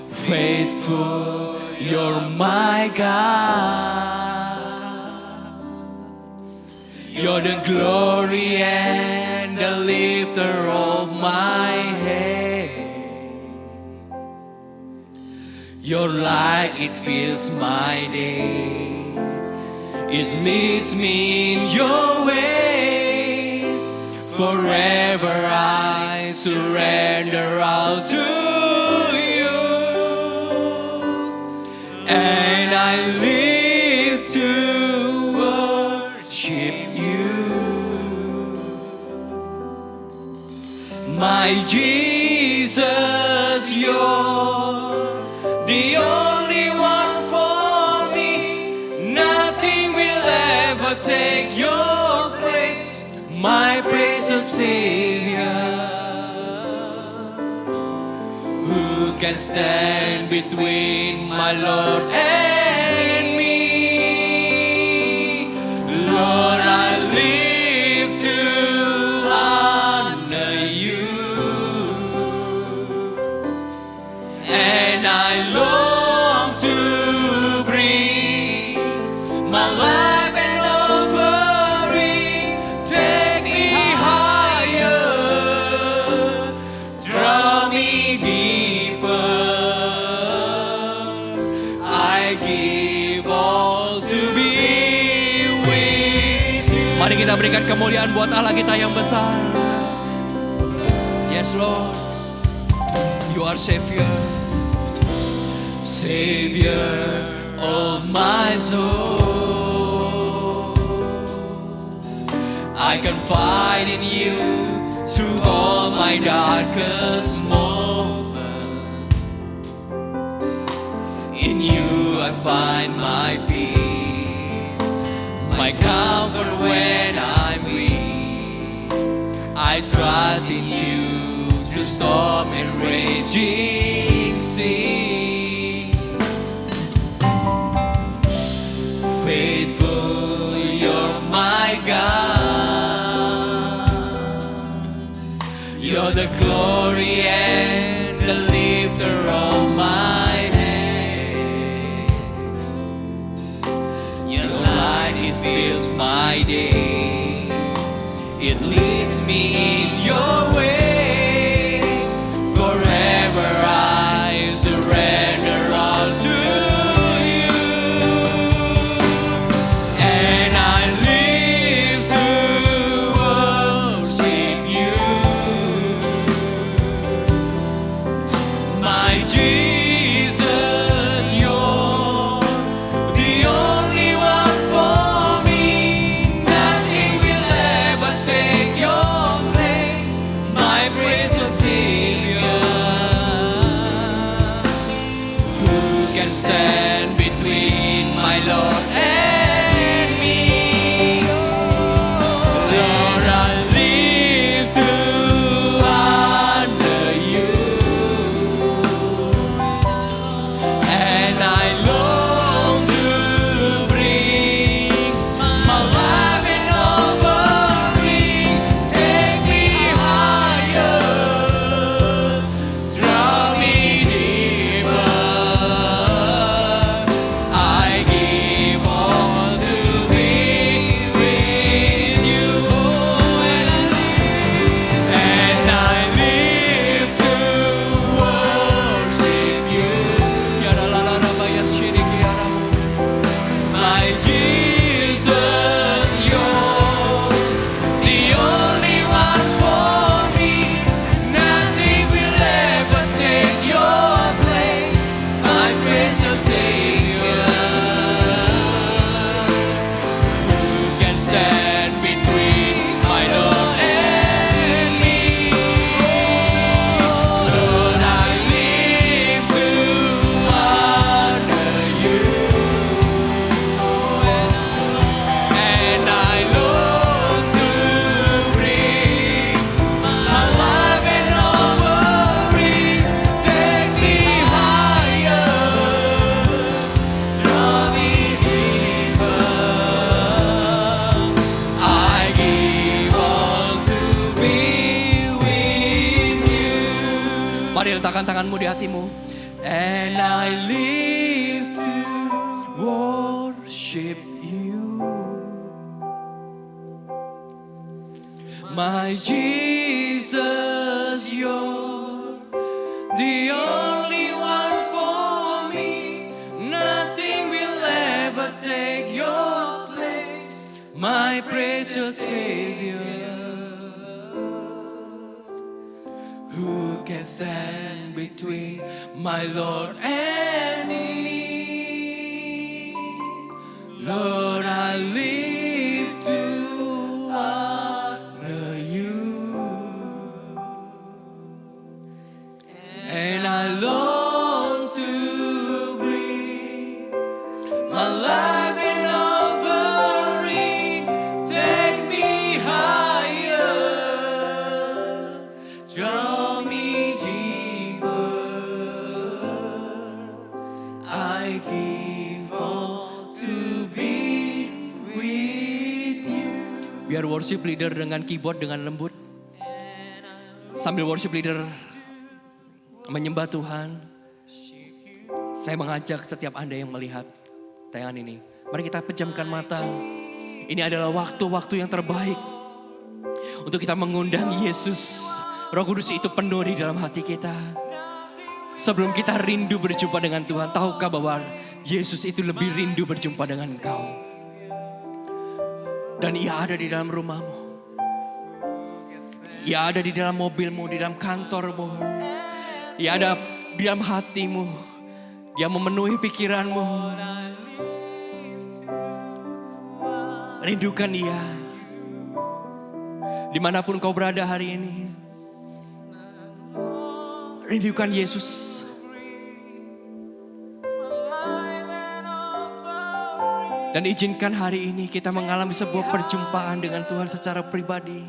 Faithful, You're my God. You're the glory and the lifter of my head. Your light, it fills my days. It leads me in Your ways. Forever I surrender all to You, and I live to worship You. My Jesus, You're the only one for me. Nothing will ever take Your place, my precious Savior. Who can stand between my Lord and me? Lord, I live to honor You, and I long to bring my life and offering. Take me higher, draw me deeper. I give all to be with You. Mari kita berikan kemuliaan buat Allah kita yang besar. Yes Lord, You are Savior. Savior of my soul, I confide in You through all my darkest moments. In You I find my peace, my comfort when I'm weak. I trust in You through storm and raging sea. Faithful, You're my God. You're the glory and the lifter of my head. Your light, it fills my days. It leads me in Your ways. Forever I surrender all to You, and I live to worship My Jesus, you're the only one for me. Nothing will ever take your place, my precious Savior. Who can stand between my Lord and me? Lord, I live to honor you, and I long to bring my life in offering. Take me higher, draw me deeper. I give all to be with you, and I live to worship you. My Jesus, you're the only one for me. Nothing will ever take your place, my precious Savior. Who can stand between my Lord and me? Lord, I live to honor you, and I long to bring my life in offering. Take me higher, draw me deeper. I give all to be with you. Mari letakkan tanganmu di hatimu. And I live to worship you. My Jesus, you're the only one for me. Nothing will ever take your place, my precious Savior. Who can stand between my Lord and me? Lord, I live to honor you, and I long to bring my life in offering. Take me higher, draw me deeper. I give all to be with you. Biar worship leader dengan keyboard dengan lembut, sambil worship leader menyembah Tuhan, saya mengajak setiap Anda yang melihat tayangan ini, mari kita pejamkan mata. Ini adalah waktu-waktu yang terbaik untuk kita mengundang Yesus. Roh Kudus itu penuh di dalam hati kita. Sebelum kita rindu berjumpa dengan Tuhan, tahukah bahwa Yesus itu lebih rindu berjumpa dengan engkau? Dan Ia ada di dalam rumahmu. Ia ada di dalam mobilmu, di dalam kantormu. Ia ada di dalam hatimu. Dia memenuhi pikiranmu. Rindukan Dia. Dimanapun kau berada hari ini, rindukan Yesus. Dan izinkan hari ini kita mengalami sebuah perjumpaan dengan Tuhan secara pribadi.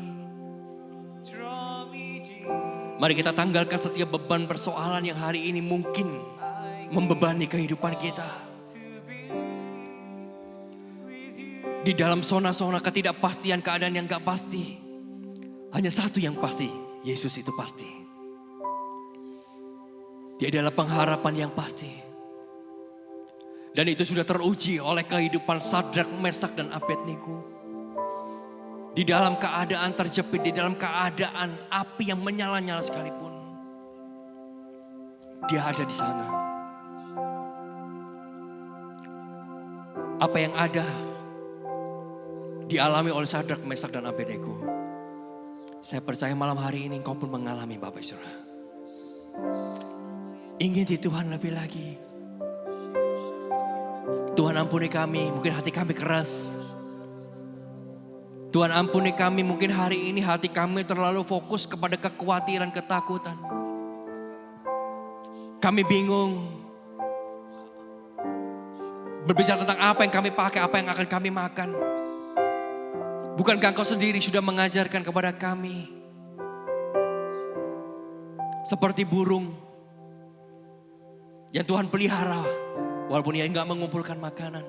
Mari kita tanggalkan setiap beban persoalan yang hari ini mungkin membebani kehidupan kita. Di dalam zona-zona ketidakpastian, keadaan yang gak pasti, hanya satu yang pasti, Yesus itu pasti. Dia adalah pengharapan yang pasti. Dan itu sudah teruji oleh kehidupan Sadrak, Mesak, dan Abednego. Di dalam keadaan terjepit, di dalam keadaan api yang menyala-nyala sekalipun, Dia ada di sana. Apa yang ada dialami oleh Sadrak, Mesak, dan Abednego, saya percaya malam hari ini engkau pun mengalami, Bapak Saudara. ingin di Tuhan lebih lagi. Tuhan ampuni kami, mungkin hati kami keras. Tuhan ampuni kami, mungkin hari ini hati kami terlalu fokus kepada kekhawatiran, ketakutan. Kami bingung berbicara tentang apa yang kami pakai, apa yang akan kami makan. Bukankah Engkau sendiri sudah mengajarkan kepada kami seperti burung yang Tuhan pelihara, walaupun ia enggak mengumpulkan makanan.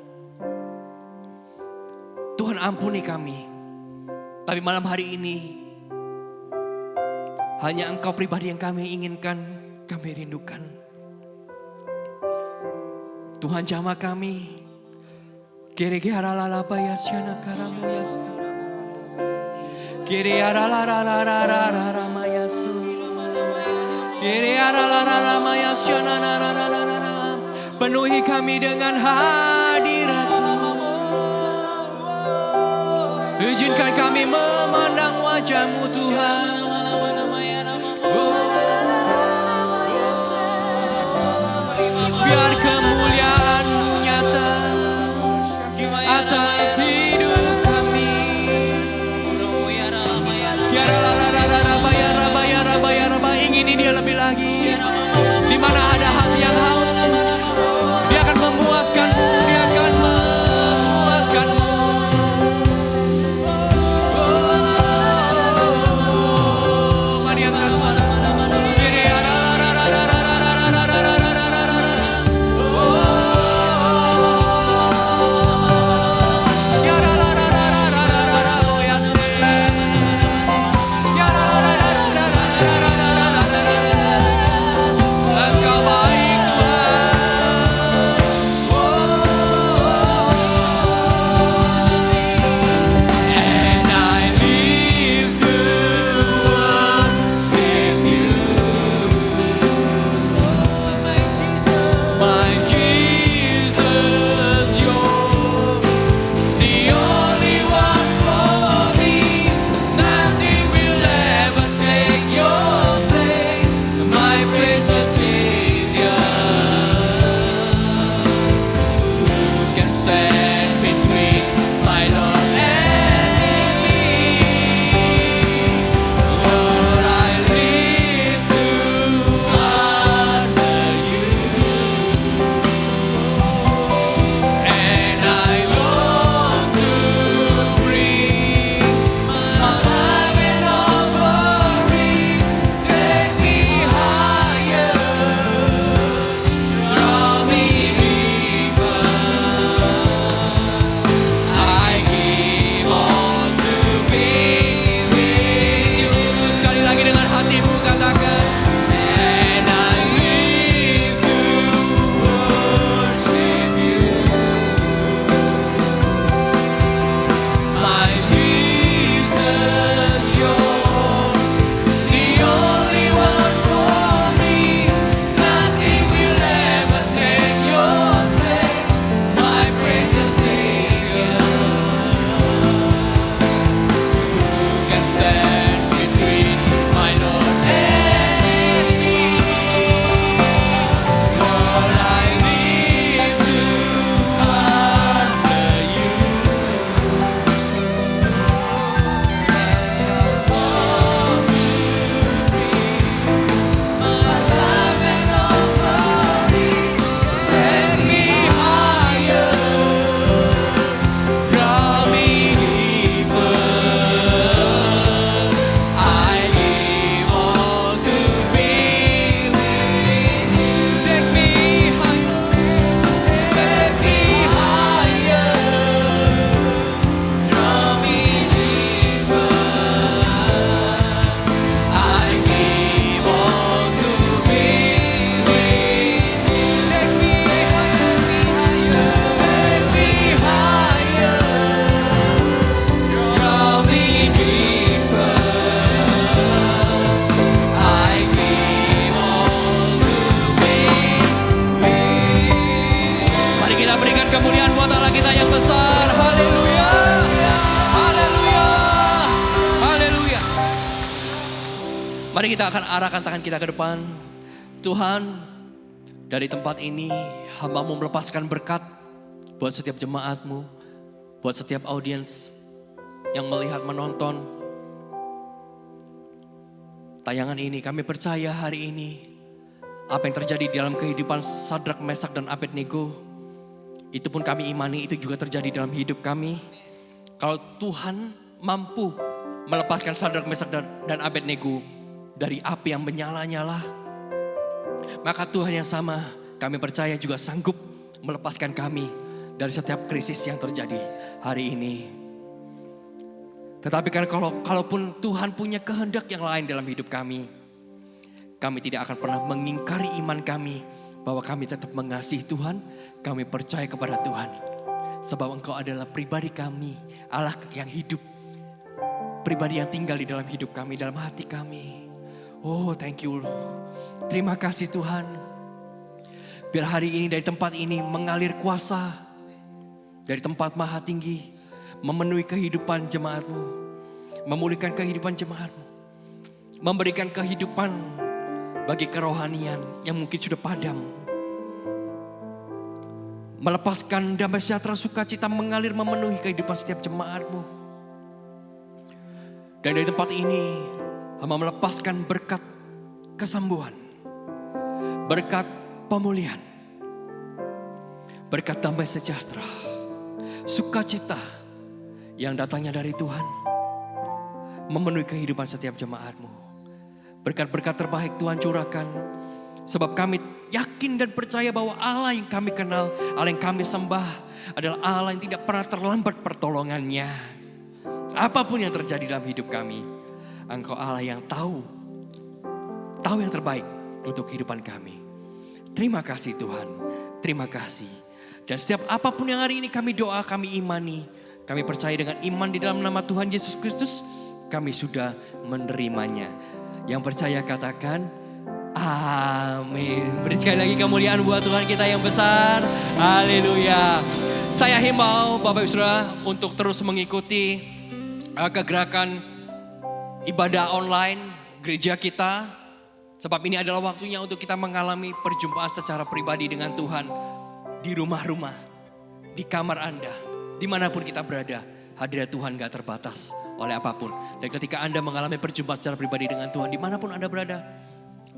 Tuhan ampuni kami. Tapi malam hari ini hanya Engkau pribadi yang kami inginkan, kami rindukan. Tuhan jamah kami. Kere-kere lalabaya syana karamu yasu. Kere-kere lalarasu. Kere-kere syana narararara. Penuhi kami dengan hadirat-Mu. Izinkan kami memandang wajah-Mu Tuhan. Biar kemuliaan-Mu nyata atas hidup kami. Ingini Dia lebih lagi. Di mana ada hati yang haus, Dia akan memuaskan-Mu. Dia akan memuaskan-Mu. Mari angkat suara. kemuliaan buat Allah kita yang besar. Haleluya. Haleluya. Haleluya. Mari kita akan arahkan tangan kita ke depan. Tuhan, Dari tempat ini hamba-Mu melepaskan berkat buat setiap jemaat-Mu, buat setiap audiens yang melihat menonton tayangan ini. Kami percaya hari ini apa yang terjadi di dalam kehidupan Sadrak, Mesak, dan Abednego, itu pun kami imani itu juga terjadi dalam hidup kami. Kalau Tuhan mampu melepaskan Sadrak, Mesak, dan Abednego dari api yang menyala-nyala, maka Tuhan yang sama kami percaya juga sanggup melepaskan kami dari setiap krisis yang terjadi hari ini. Tetapi kan kalaupun Tuhan punya kehendak yang lain dalam hidup kami tidak akan pernah mengingkari iman kami bahwa kami tetap mengasihi Tuhan, kami percaya kepada Tuhan. Sebab Engkau adalah pribadi kami, Allah yang hidup, pribadi yang tinggal di dalam hidup kami, dalam hati kami. Oh, thank you Lord. Terima kasih Tuhan. Biar hari ini dari tempat ini mengalir kuasa dari tempat maha tinggi, memenuhi kehidupan jemaat-Mu, memulihkan kehidupan jemaat-Mu, memberikan kehidupan bagi kerohanian yang mungkin sudah padam. Melepaskan damai sejahtera sukacita mengalir memenuhi kehidupan setiap jemaat-Mu. Dan dari tempat ini hamba melepaskan berkat kesembuhan, berkat pemulihan, berkat damai sejahtera, sukacita yang datangnya dari Tuhan memenuhi kehidupan setiap jemaat-Mu. Berkat-berkat terbaik Tuhan curahkan. Sebab kami yakin dan percaya bahwa Allah yang kami kenal, Allah yang kami sembah adalah Allah yang tidak pernah terlambat pertolongannya. Apapun yang terjadi dalam hidup kami, Engkau Allah yang tahu yang terbaik untuk kehidupan kami. Terima kasih Tuhan, terima kasih. Dan setiap apapun yang hari ini kami doa, kami imani, kami percaya dengan iman di dalam nama Tuhan Yesus Kristus, kami sudah menerimanya. Yang percaya katakan amin. Beri sekali lagi kemuliaan buat Tuhan kita yang besar. Haleluya. Saya himbau Bapak Ibu Saudara untuk terus mengikuti kegerakan ibadah online gereja kita. Sebab ini adalah waktunya untuk kita mengalami perjumpaan secara pribadi dengan Tuhan. Di rumah-rumah, di kamar Anda, dimanapun kita berada, hadirat Tuhan gak terbatas oleh apapun. Dan ketika Anda mengalami perjumpaan secara pribadi dengan Tuhan, dimanapun Anda berada,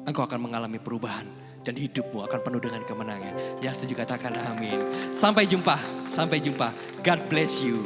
engkau akan mengalami perubahan. Dan hidupmu akan penuh dengan kemenangan. Yang setuju katakan amin. Sampai jumpa, sampai jumpa. God bless you.